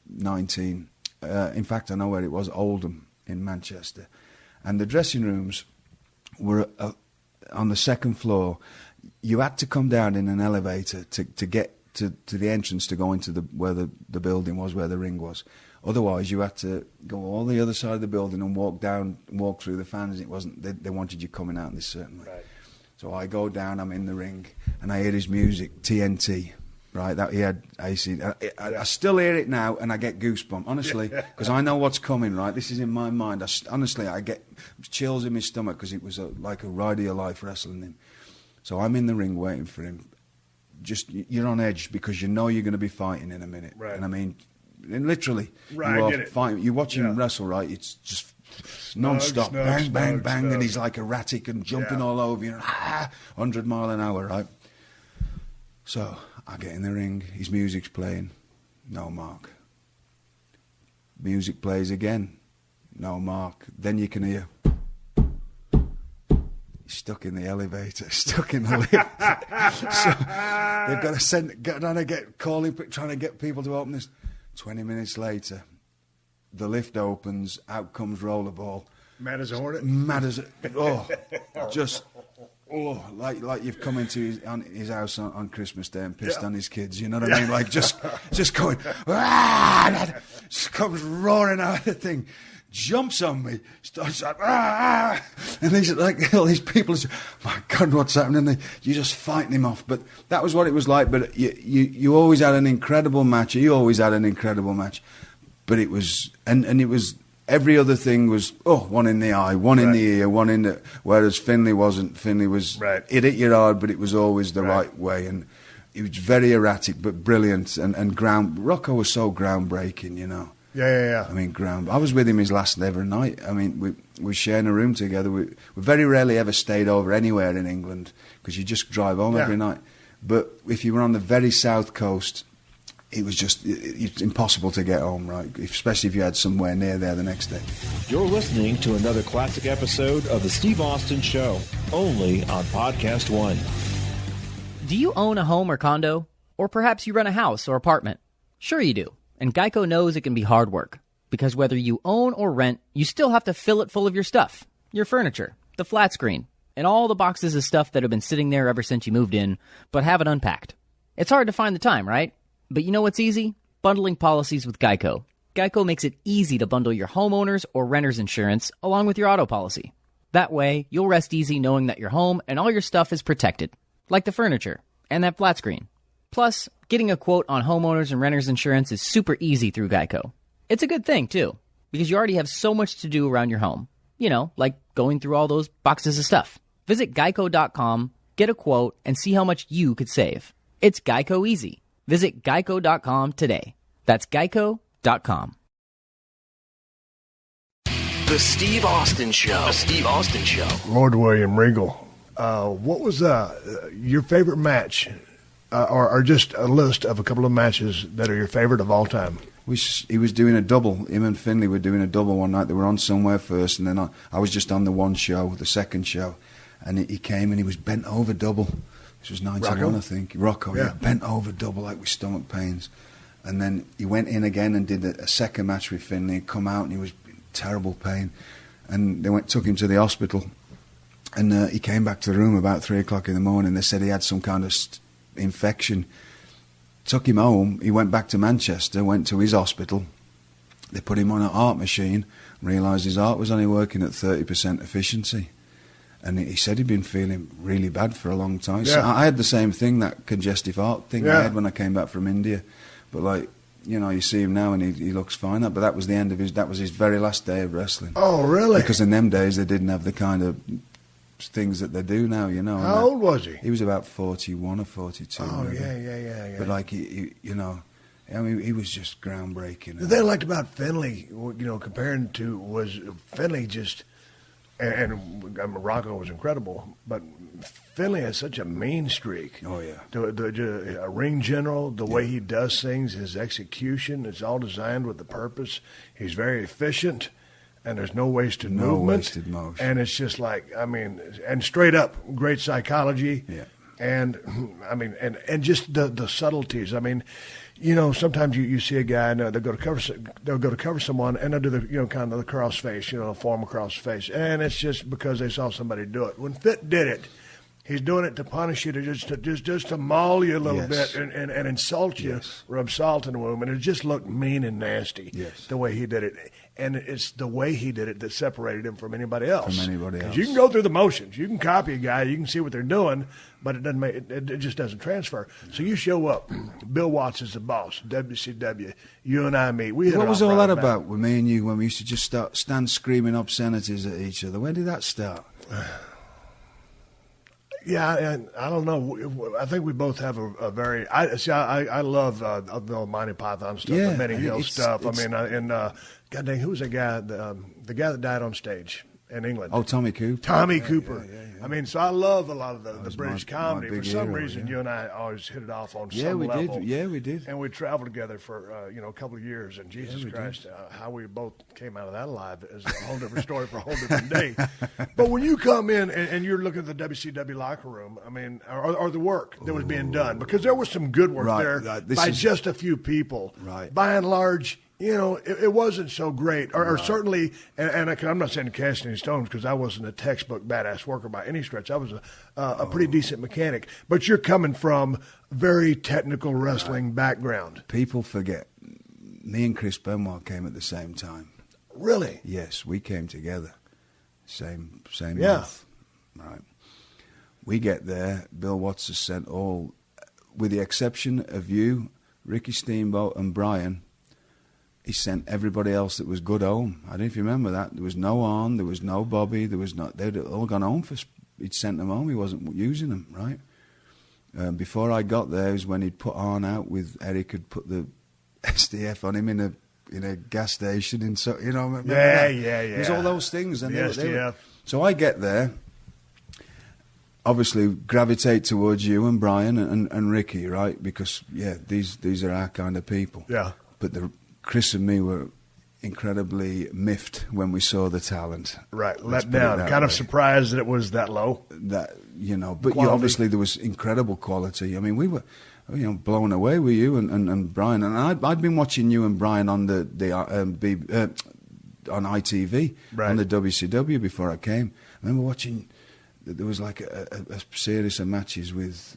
19. In fact, I know where it was. Oldham in Manchester, and the dressing rooms were on the second floor. You had to come down in an elevator to get to the entrance to go into where the building was, where the ring was. Otherwise, you had to go all the other side of the building and walk through the fans. It wasn't they wanted you coming out this certain way. Right. So I go down, I'm in the ring, and I hear his music, TNT. Right, that he had AC. I still hear it now, and I get goosebumps, honestly, because I know what's coming. Right, this is in my mind. Honestly, I get chills in my stomach because it was like a ride of your life wrestling him. So I'm in the ring waiting for him. Just you're on edge because you know you're going to be fighting in a minute. Right. And I mean, literally, you are fighting. You watch him wrestle, right? It's just non-stop, bang, bang, bang, and he's like erratic and jumping all over you, 100 mile an hour, right? So I get in the ring, his music's playing, no mark. Music plays again, no mark. Then you can hear, He's stuck in the elevator, stuck in the lift. So they've got to trying to get people to open this. 20 minutes later, the lift opens, out comes Rollerball. Mad as a hornet? Mad as like you've come into his house on Christmas Day and pissed on his kids, you know what I mean? Like just going, just comes roaring out of the thing, jumps on me, starts like, and all these people, my God, what's happening? You're just fighting him off. But that was what it was like. But you always had an incredible match. He always had an incredible match. But it was, and it was, every other thing was, one in the eye, one in the ear, one in the... Whereas Finlay wasn't. Finlay was... It hit you hard, but it was always the right way. And it was very erratic, but brilliant. And Rocco was so groundbreaking, you know. Yeah. I mean, I was with him his last ever night. I mean, we were sharing a room together. We very rarely ever stayed over anywhere in England, because you just drive home every night. But if you were on the very south coast... It was just it's impossible to get home, right? Especially if you had somewhere near there the next day. You're listening to another classic episode of The Steve Austin Show, only on Podcast One. Do you own a home or condo? Or perhaps you rent a house or apartment? Sure you do. And Geico knows it can be hard work. Because whether you own or rent, you still have to fill it full of your stuff. Your furniture, the flat screen, and all the boxes of stuff that have been sitting there ever since you moved in, but haven't unpacked. It's hard to find the time, right? But you know what's easy? Bundling policies with Geico. Geico makes it easy to bundle your homeowner's or renter's insurance along with your auto policy. That way, you'll rest easy knowing that your home and all your stuff is protected, like the furniture and that flat screen. Plus, getting a quote on homeowners and renters insurance is super easy through Geico. It's a good thing, too, because you already have so much to do around your home. You know, like going through all those boxes of stuff. Visit geico.com, get a quote, and see how much you could save. It's Geico easy. Visit geico.com today. That's geico.com. The Steve Austin Show. The Steve Austin Show. Lord William Regal. What was your favorite match, or just a list of a couple of matches that are your favorite of all time? He was doing a double. Him and Finlay were doing a double one night. They were on somewhere first, and then I was just on the one show, the second show. And he came and he was bent over double. This was 91, Rocco? I think. Rocco, yeah. Bent over double, like with stomach pains. And then he went in again and did a second match with Finlay, come out, and he was in terrible pain. And they took him to the hospital. And he came back to the room about 3 o'clock in the morning. They said he had some kind of infection. Took him home. He went back to Manchester, went to his hospital. They put him on an heart machine, realised his heart was only working at 30% efficiency. And he said he'd been feeling really bad for a long time. Yeah. So I had the same thing, that congestive heart thing I had when I came back from India. But like, you know, you see him now and he looks fine. But that was the end of that was his very last day of wrestling. Oh, really? Because in them days they didn't have the kind of things that they do now, you know. How old was he? He was about 41 or 42. Oh, maybe. Yeah. But like, you know, I mean, he was just groundbreaking. The thing I liked about Finlay, you know, comparing to, was Finlay just... And Rocco was incredible, but Finlay has such a mean streak. Oh, yeah. A ring general, the way he does things, his execution, it's all designed with a purpose. He's very efficient, and there's no wasted movement. No wasted motion. And it's just like, I mean, and straight up, great psychology. Yeah. And, I mean, and just the subtleties. I mean, you know, sometimes you see a guy and they'll go to cover someone and they'll do the, you know, kind of the cross face, you know, form across the face, and it's just because they saw somebody do it. When Fit did it, he's doing it to punish you, just to maul you a little bit and insult you, rub salt in the wound, and it just looked mean and nasty. Yes. The way he did it, and it's the way he did it that separated him from anybody else. From anybody else. You can go through the motions, you can copy a guy, you can see what they're doing, but it just doesn't transfer. So you show up. Bill Watts is the boss. WCW. You and I meet. What was all that about with me and you when we used to just stand screaming obscenities at each other? When did that start? Yeah, and I don't know. I think we both have a very. I love the Monty Python stuff, the Benny Hill stuff. I mean, God dang, who was that guy? The guy that died on stage. in England. Oh, Tommy Cooper. Tommy Cooper. Yeah. I mean, so I love a lot of the British comedy. my For big some hero, reason, you and I always hit it off on Yeah, some we level. did. Yeah, we did. And we traveled together for a couple of years. And Jesus Christ, how we both came out of that alive is a whole different story for a whole different day. But when you come in and you're looking at the WCW locker room, I mean, or the work that was being done, because there was some good work there by just a few people. Right. By and large, it wasn't so great, or certainly, and I'm not saying cast any stones because I wasn't a textbook badass worker by any stretch. I was a pretty decent mechanic, but you're coming from very technical wrestling background. People forget, me and Chris Benoit came at the same time. Really? Yes, we came together, same month. Right. We get there, Bill Watts has sent all, with the exception of you, Ricky Steamboat and Brian, he sent everybody else that was good home. I don't know if you remember that. There was no Arn, there was no Bobby, they'd all gone home he'd sent them home, he wasn't using them, right? Before I got there was when he'd put Arn out with Eric, had put the SDF on him in a gas station, remember that? Yeah. There's all those things. And the SDF. So I get there, obviously gravitate towards you and Brian and Ricky, right? Because, these are our kind of people. Yeah. But Chris and me were incredibly miffed when we saw the talent. Right, let down. Kind of surprised that it was that low. But obviously there was incredible quality. I mean, we were, blown away with you and Brian. And I'd been watching you and Brian on on ITV, on the WCW before I came. I remember watching. There was like a series of matches with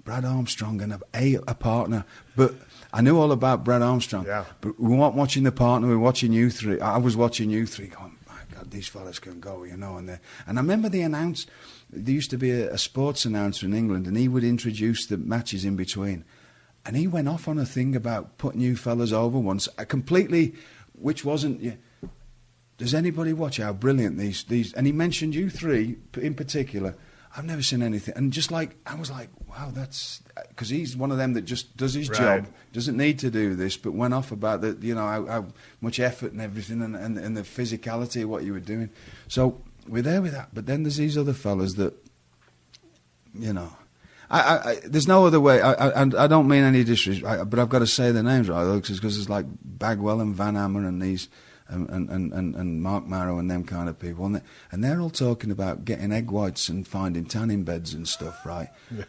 Brad Armstrong and a partner, but I knew all about Brad Armstrong. Yeah. But we weren't watching the partner, we were watching you three. I was watching you three going, my God, these fellas can go, And I remember there used to be a sports announcer in England, and he would introduce the matches in between. And he went off on a thing about putting you fellas over once, completely, which wasn't... Does anybody watch how brilliant these? And he mentioned you three in particular. I've never seen anything. And I was like, wow, that's because he's one of them that just does his job, doesn't need to do this, but went off about how much effort and everything and the physicality of what you were doing. So we're there with that. But then there's these other fellas that, there's no other way. I don't mean any disrespect, but I've got to say their names right, because there's like Bagwell and Van Hammer and these. And Mark Marrow and them kind of people, and they're all talking about getting egg whites and finding tanning beds and stuff, right? Yeah.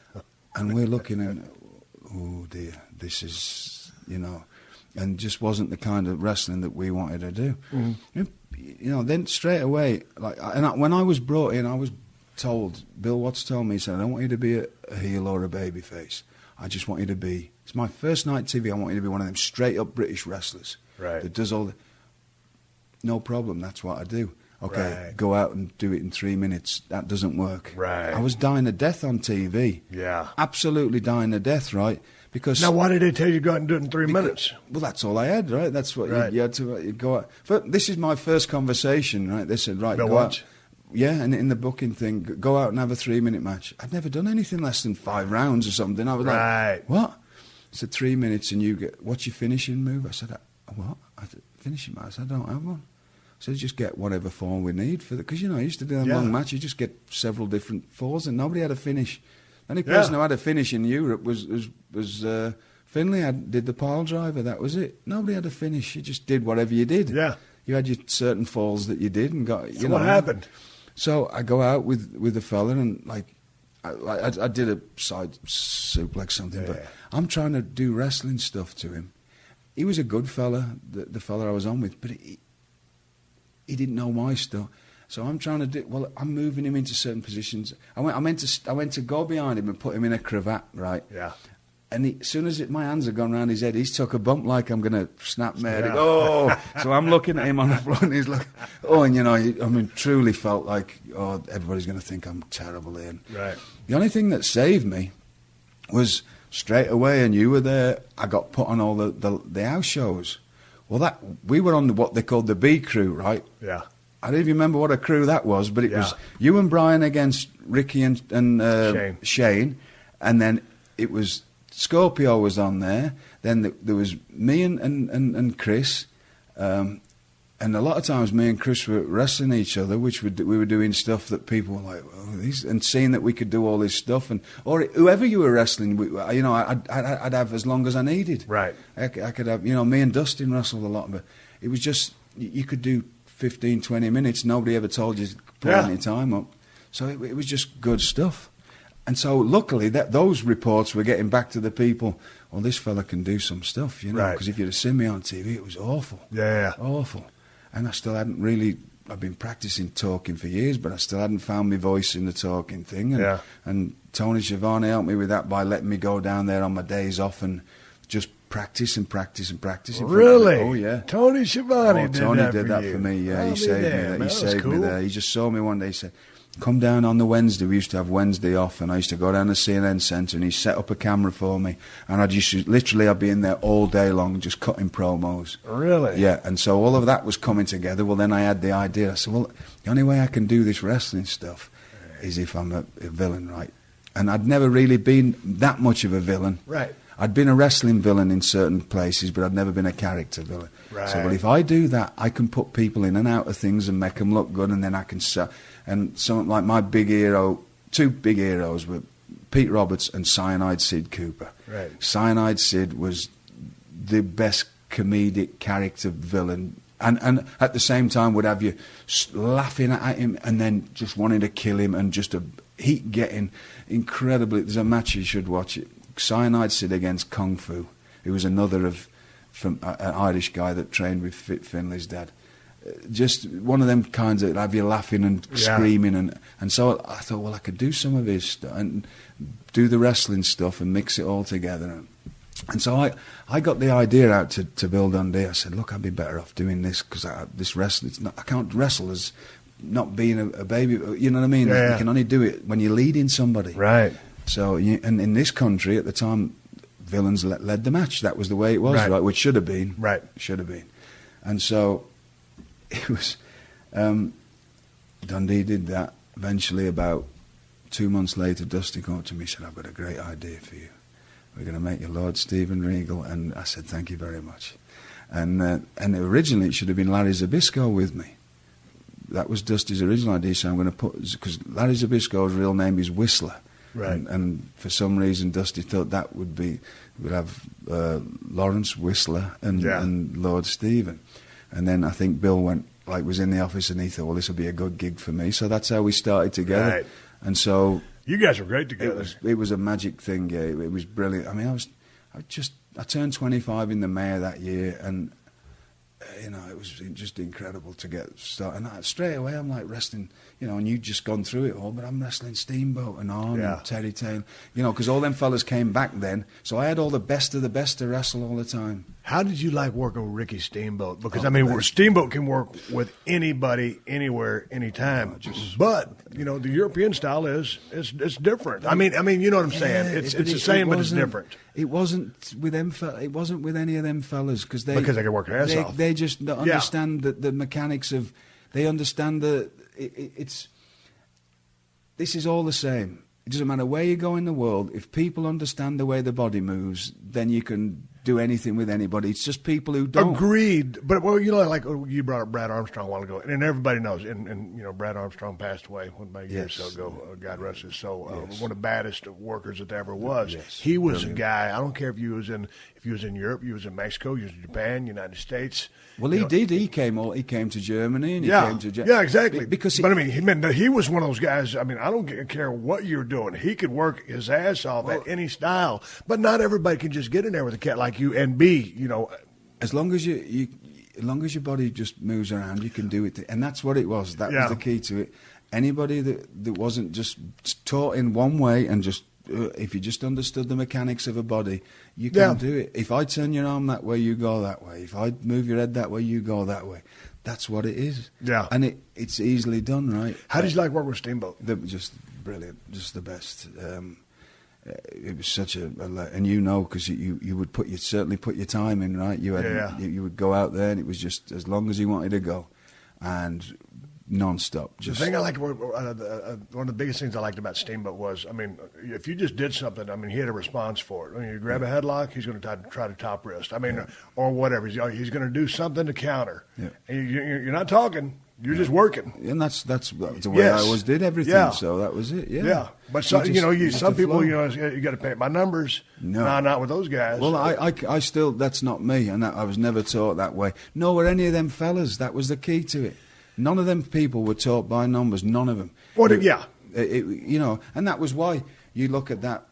And we're looking at, oh dear, this is, and just wasn't the kind of wrestling that we wanted to do. Mm-hmm. Then straight away, when I was brought in, I was told, Bill Watts told me, he said, I don't want you to be a heel or a baby face. I just want you to be, it's my first night TV, I want you to be one of them straight up British wrestlers. Right. That does all the... No problem, that's what I do. Okay, go out and do it in 3 minutes. That doesn't work. Right. I was dying to death on TV. Yeah. Absolutely dying to death, right? Because now, why did they tell you to go out and do it in 3 minutes? Well, that's all I had, right? That's what you had to go out. But this is my first conversation, right? They said, right, go out. Yeah, and in the booking thing, go out and have a 3-minute match. I'd never done anything less than 5 rounds or something. I was like, what? I said, 3 minutes and you get, what's your finishing move? I said, what? I said, finishing match? I said, I don't have one. So just get whatever form we need for the, because I used to do a long match. You just get several different falls, and nobody had a finish. The only person who had a finish in Europe was Finlay. Did the pile driver. That was it. Nobody had a finish. You just did whatever you did. Yeah, you had your certain falls that you did, and got. So what happened? So I go out with the fella, and I did a side suplex something, but I'm trying to do wrestling stuff to him. He was a good fella, the fella I was on with, but he didn't know my stuff. So I'm trying to do, I'm moving him into certain positions. I went to go behind him and put him in a cravat, right? Yeah. And as soon as my hands had gone round his head, he's took a bump like I'm going to snap my head. Oh! So I'm looking at him on the floor and he's like, oh, and truly felt like, oh, everybody's going to think I'm terrible here. Right. The only thing that saved me was straight away, and you were there, I got put on all the house shows. Well, we were on what they called the B crew, right? Yeah. I don't even remember what a crew that was, but it was you and Brian against Ricky and Shane, and then it was Scorpio was on there. Then there was me and Chris, and And a lot of times me and Chris were wrestling each other, which we were doing stuff that people were like, oh, and seeing that we could do all this stuff. Or whoever you were wrestling, I'd have as long as I needed. Right. I could have, me and Dustin wrestled a lot, but it was just, you could do 15, 20 minutes. Nobody ever told you to put any time up. So it was just good stuff. And so luckily those reports were getting back to the people, well, this fella can do some stuff, because if you'd have seen me on TV, it was awful. Yeah. Awful. And I still hadn't really, I've been practicing talking for years, but I still hadn't found my voice in the talking thing. And Tony Schiavone helped me with that by letting me go down there on my days off and just practice and practice and practice. Really? Oh, yeah. Tony Schiavone did that for me. Yeah, he saved me. He saved me there. He just saw me one day. He said, come down on the Wednesday. We used to have Wednesday off, and I used to go down to CNN Centre, and he set up a camera for me, and I'd be in there all day long just cutting promos. Really? Yeah, and so all of that was coming together. Well, then I had the idea. I said, well, the only way I can do this wrestling stuff is if I'm a villain, right? And I'd never really been that much of a villain. Right. I'd been a wrestling villain in certain places, but I'd never been a character villain. Right. So, well, if I do that, I can put people in and out of things and make them look good, and then I can and something like my big hero, two big heroes were Pete Roberts and Cyanide Sid Cooper. Right. Cyanide Sid was the best comedic character villain, and at the same time would have you laughing at him and then just wanting to kill him, and just a heat getting incredibly. There's a match you should watch it. Cyanide Sid against Kung Fu, who was another from an Irish guy that trained with Finley's dad. Just one of them kinds that have you laughing and screaming, and so I thought, well, I could do some of his stuff and do the wrestling stuff and mix it all together. And so I got the idea out to Bill Dundee. I said, look, I'd be better off doing this, because this wrestling, I can't wrestle as not being a baby. You know what I mean? Yeah. You can only do it when you're leading somebody. Right. So, and in this country at the time, villains led the match. That was the way it was, right? Which should have been. Right. Should have been. And so it was, Dundee did that. Eventually, about 2 months later, Dusty came up to me and said, I've got a great idea for you. We're going to make you Lord Stephen Regal. And I said, thank you very much. And originally it should have been Larry Zbyszko with me. That was Dusty's original idea. So I'm going to because Larry Zbyszko's real name is Whistler. Right. And for some reason, Dusty thought that would have Lawrence Whistler and Lord Stephen. And then I think Bill was in the office, and he thought, well, this will be a good gig for me. So that's how we started together. Right. And so you guys were great together. It was a magic thing. Yeah, it was brilliant. I mean, I turned 25 in the May of that year, and it was just incredible to get started. And straight away, I'm like wrestling, and you'd just gone through it all, but I'm wrestling Steamboat and Arn and Terry Taylor, because all them fellas came back then. So I had all the best of the best to wrestle all the time. How did you like working with Ricky Steamboat? Because, Steamboat can work with anybody, anywhere, anytime. But, the European style it's different. I mean, you know what I'm saying? It's the same, but it's different. It wasn't with them. It wasn't with any of them fellas because they can work their ass off. They just understand the mechanics of. They understand this is all the same. It doesn't matter where you go in the world. If people understand the way the body moves, then you can do anything with anybody. It's just people who don't. Agreed. But, like you brought up Brad Armstrong a while ago, and everybody knows, and Brad Armstrong passed away about a year or so ago, God rest his soul, one of the baddest workers that there ever was. Yes. He was a guy, I don't care if you was in Europe, you was in Mexico, you was in Japan, United States. Well, he did. He came to Germany, and he came to yeah, exactly. He was one of those guys. I mean, I don't care what you're doing. He could work his ass off at any style, but not everybody can just get in there with a cat like you and be, as long as as long as your body just moves around, you can do it. And that's what it was. That was the key to it. Anybody that wasn't just taught in one way and just if you just understood the mechanics of a body, you can do it. If I turn your arm that way, you go that way. If I move your head that way, you go that way. That's what it is. Yeah. And it's easily done, right? How did you like working with Steamboat? Just brilliant. Just the best. It was such and because you would certainly put your time in, right? You would go out there, and it was just as long as you wanted to go, and non-stop. The thing I liked, one of the biggest things I liked about Steamboat was, I mean, if you just did something, I mean, he had a response for it. I mean, you grab a headlock, he's going to try to top wrist. I mean, or whatever. He's going to do something to counter. Yeah. And you're not talking. You're just working. And that's the way I always did everything. Yeah. So that was it. Yeah. Yeah. But some people, you got to paint by numbers. No, not with those guys. Well, I still, that's not me, and I was never taught that way. Nor were any of them fellas. That was the key to it. None of them people were taught by numbers. None of them. Yeah. And that was why you look at that.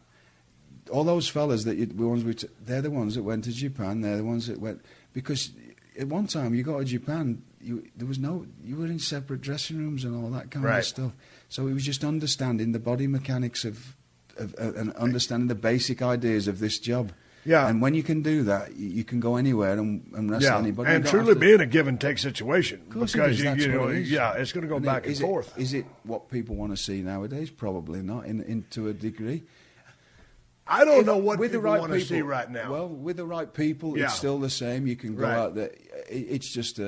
All those fellas they're the ones that went to Japan. They're the ones that went, because at one time you got to Japan, you were in separate dressing rooms and all that kind of stuff. So it was just understanding the body mechanics of and understanding the basic ideas of this job. Yeah. And when you can do that, you can go anywhere and wrestle anybody. And truly being a give and take situation. Because it's going to go back and forth. Is it what people want to see nowadays? Probably not, to a degree. I don't know what people want to see right now. Well, with the right people, it's still the same. You can go out there. It's just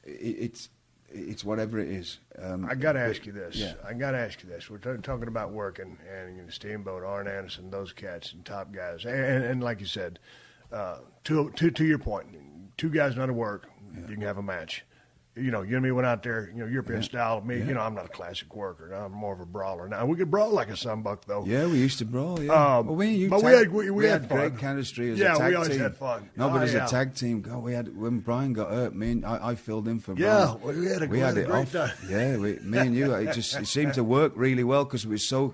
it's whatever it is. I got to ask you this. Yeah. We're talking about working and Steamboat, Arn Anderson, those cats and top guys. And like you said, to your point, two guys know how to work, you can have a match. You and me went out there, European style. Me, I'm not a classic worker. I'm more of a brawler. Now, we could brawl like a sunbuck, though. Yeah, we used to brawl, yeah. We had fun. Great chemistry as a tag team. Yeah, we always had fun. No, but as a tag team, when Brian got hurt, I filled in for Brian. Yeah, we had a great time. Yeah, me and you, it seemed to work really well because it was so...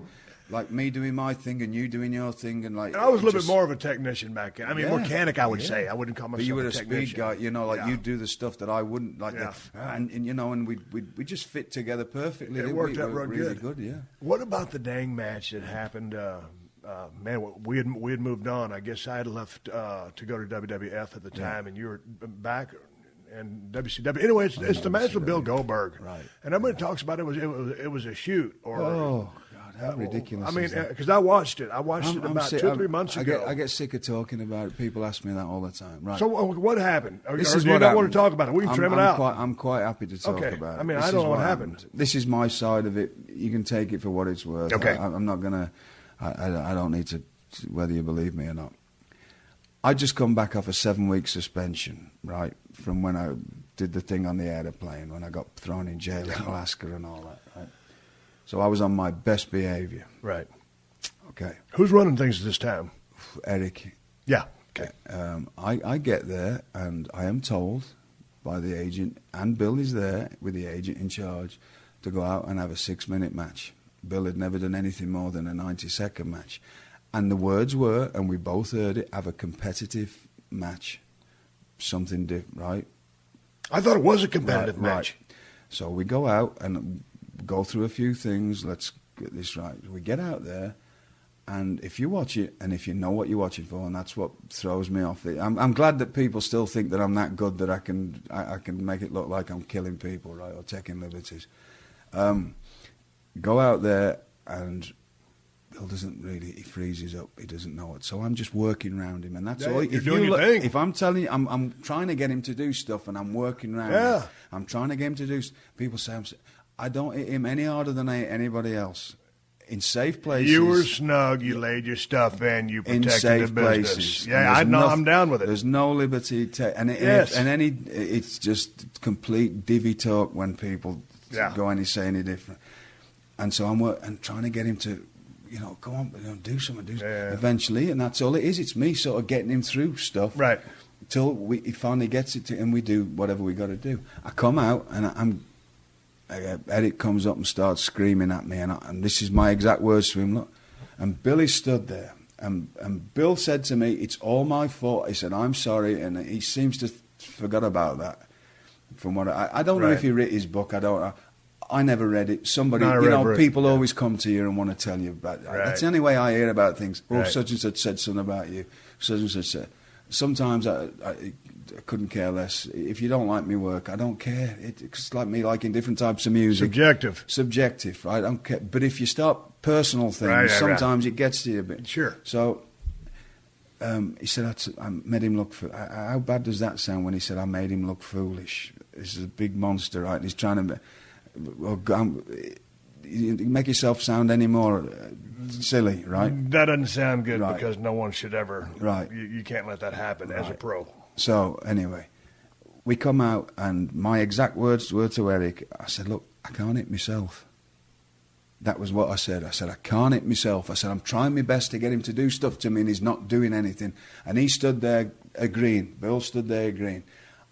Like me doing my thing and you doing your thing, and like I was a little bit more of a technician back then. I mean, mechanic, I would say. I wouldn't call myself. But you were a speed guy, you do the stuff that I wouldn't like. And we just fit together perfectly. It worked out really good. Yeah. What about the dang match that happened? Man, we had moved on. I guess I had left to go to WWF at the time, and you were back. And WCW. Anyway, it's the match with Bill Goldberg, right? And everybody talks about it was a shoot or. How ridiculous! I mean, because I watched it. I watched it about 2 or 3 months ago. I get sick of talking about it. People ask me that all the time. Right. So what happened? This is what I want to talk about it. We can trim it out. I'm quite happy to talk about it. I mean, I don't know what happened. This is my side of it. You can take it for what it's worth. Okay. I'm not gonna. I don't need to, whether you believe me or not. I just come back off a 7-week suspension, right, from when I did the thing on the airplane, when I got thrown in jail in Alaska and all that, right? So I was on my best behavior. Right. Okay. Who's running things at this time? Eric. Yeah. Okay. I get there and I am told by the agent, and Bill is there with the agent in charge, to go out and have a 6-minute match. Bill had never done anything more than a 90-second match. And the words were, and we both heard it, have a competitive match. Something different, right? I thought it was a competitive match. Right. So we go out and go through a few things. Let's get this right. We get out there, and if you watch it, and if you know what you're watching for, and that's what throws me off. I'm glad that people still think that I'm that good that I can make it look like I'm killing people, right, or taking liberties. Go out there, and Bill doesn't really. He freezes up. He doesn't know it. So I'm just working around him, and that's all. You're doing your thing. If I'm telling you, I'm trying to get him to do stuff, and I'm working around him. I'm trying to get him to do. People say I don't hit him any harder than I hit anybody else. In safe places. You were snug. You laid your stuff in. You protected in safe the business. Places. Yeah, I know. I'm down with it. There's no liberty. It's just complete divvy talk when people go and say any different. And so I'm trying to get him to, go on, do something. Eventually, and that's all it is. It's me sort of getting him through stuff. Right. Till he finally gets it to, and we do whatever we got to do. I come out and Eric comes up and starts screaming at me, and this is my exact words to him. Look, and Billy stood there, and Bill said to me, "It's all my fault." He said, "I'm sorry," and he seems to forgot about that. From what I don't know if he wrote his book. I never read it. Somebody, people always come to you and want to tell you about it. Right. That's the only way I hear about things. Oh, such and such said something about you. Such and such said. Sometimes I couldn't care less. If you don't like me work, I don't care. It's like me liking different types of music. Subjective, right? I don't care. But if you start personal things, sometimes it gets to you a bit. Sure. So he said, I made him look... How bad does that sound when he said, I made him look foolish? This is a big monster, right? And he's trying to... You make yourself sound any more silly, right? That doesn't sound good Right. because no one should ever. Right. You can't let that happen as a pro. So anyway, we come out, and my exact words were to Eric. I said, "Look, I can't hit myself." That was what I said. I said, "I can't hit myself." I said, "I'm trying my best to get him to do stuff to me, and he's not doing anything." And he stood there agreeing. Bill stood there agreeing.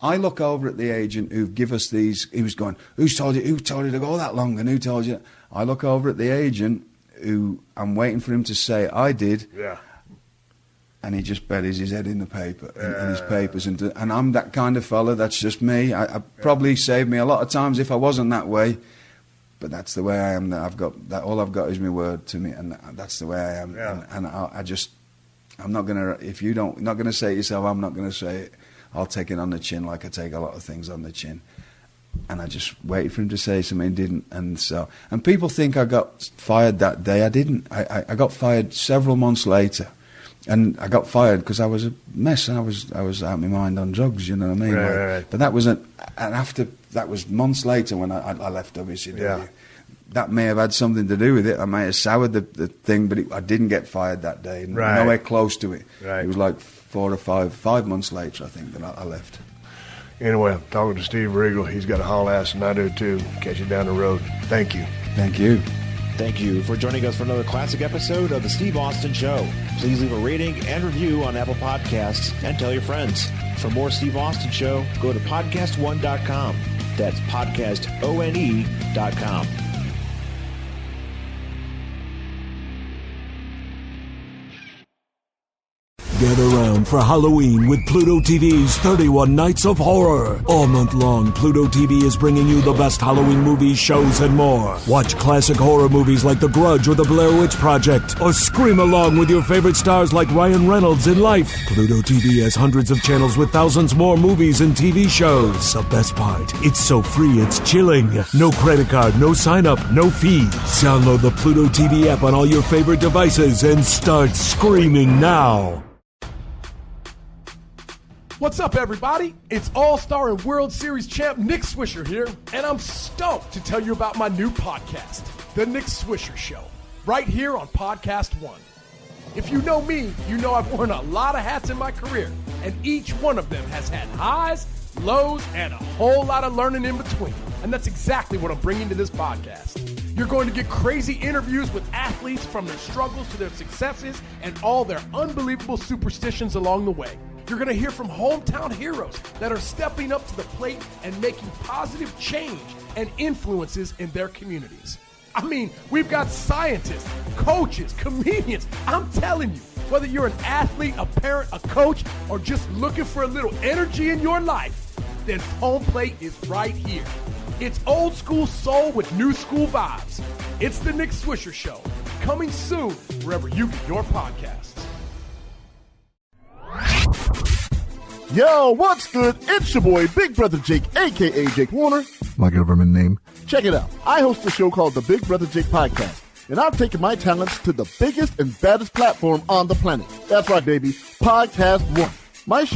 I look over at the agent who give us these. He was going, "Who told you to go that long? And who told you?" I look over at the agent who I'm waiting for him to say, "I did." Yeah. And he just buries his head in the paper, in his papers. And I'm that kind of fella. That's just me. I probably saved me a lot of times if I wasn't that way. But that's the way I am. That I've got that. All I've got is my word to me, and that's the way I am. Yeah. And I'm not gonna. If you're not gonna say it yourself, I'm not gonna say it. I'll take it on the chin, like I take a lot of things on the chin. And I just waited for him to say something, didn't. And people think I got fired that day. I didn't. I got fired several months later, and I got fired because I was a mess. And I was out of my mind on drugs. You know what I mean? Right. But that was and after that was months later when I left WCW. Yeah. That may have had something to do with it. I may have soured the thing, but I didn't get fired that day. Right. Nowhere close to it. Right. It was like 4 or 5 months later, I think, that I left. Anyway, I'm talking to Steve Regal. He's got a haul ass, and I do too. Catch you down the road. Thank you. Thank you. Thank you for joining us for another classic episode of The Steve Austin Show. Please leave a rating and review on Apple Podcasts and tell your friends. For more Steve Austin Show, go to podcastone.com. That's podcastone.com. Get around for Halloween with Pluto TV's 31 Nights of Horror. All month long, Pluto TV is bringing you the best Halloween movies, shows, and more. Watch classic horror movies like The Grudge or The Blair Witch Project, or scream along with your favorite stars like Ryan Reynolds in Life. Pluto TV has hundreds of channels with thousands more movies and TV shows. The best part, it's so free it's chilling. No credit card, no sign up, no fees. Download the Pluto TV app on all your favorite devices and start screaming now. What's up, everybody? It's All-Star and World Series champ Nick Swisher here, and I'm stoked to tell you about my new podcast, The Nick Swisher Show, right here on Podcast One. If you know me, you know I've worn a lot of hats in my career, and each one of them has had highs, lows, and a whole lot of learning in between. And that's exactly what I'm bringing to this podcast. You're going to get crazy interviews with athletes from their struggles to their successes and all their unbelievable superstitions along the way. You're going to hear from hometown heroes that are stepping up to the plate and making positive change and influences in their communities. I mean, we've got scientists, coaches, comedians. I'm telling you, whether you're an athlete, a parent, a coach, or just looking for a little energy in your life, then Home Plate is right here. It's old school soul with new school vibes. It's the Nick Swisher Show, coming soon wherever you get your podcasts. Yo, what's good? It's your boy, Big Brother Jake, a.k.a. Jake Warner, my government name. Check it out. I host a show called the Big Brother Jake Podcast, and I'm taking my talents to the biggest and baddest platform on the planet. That's right, baby. Podcast One. My show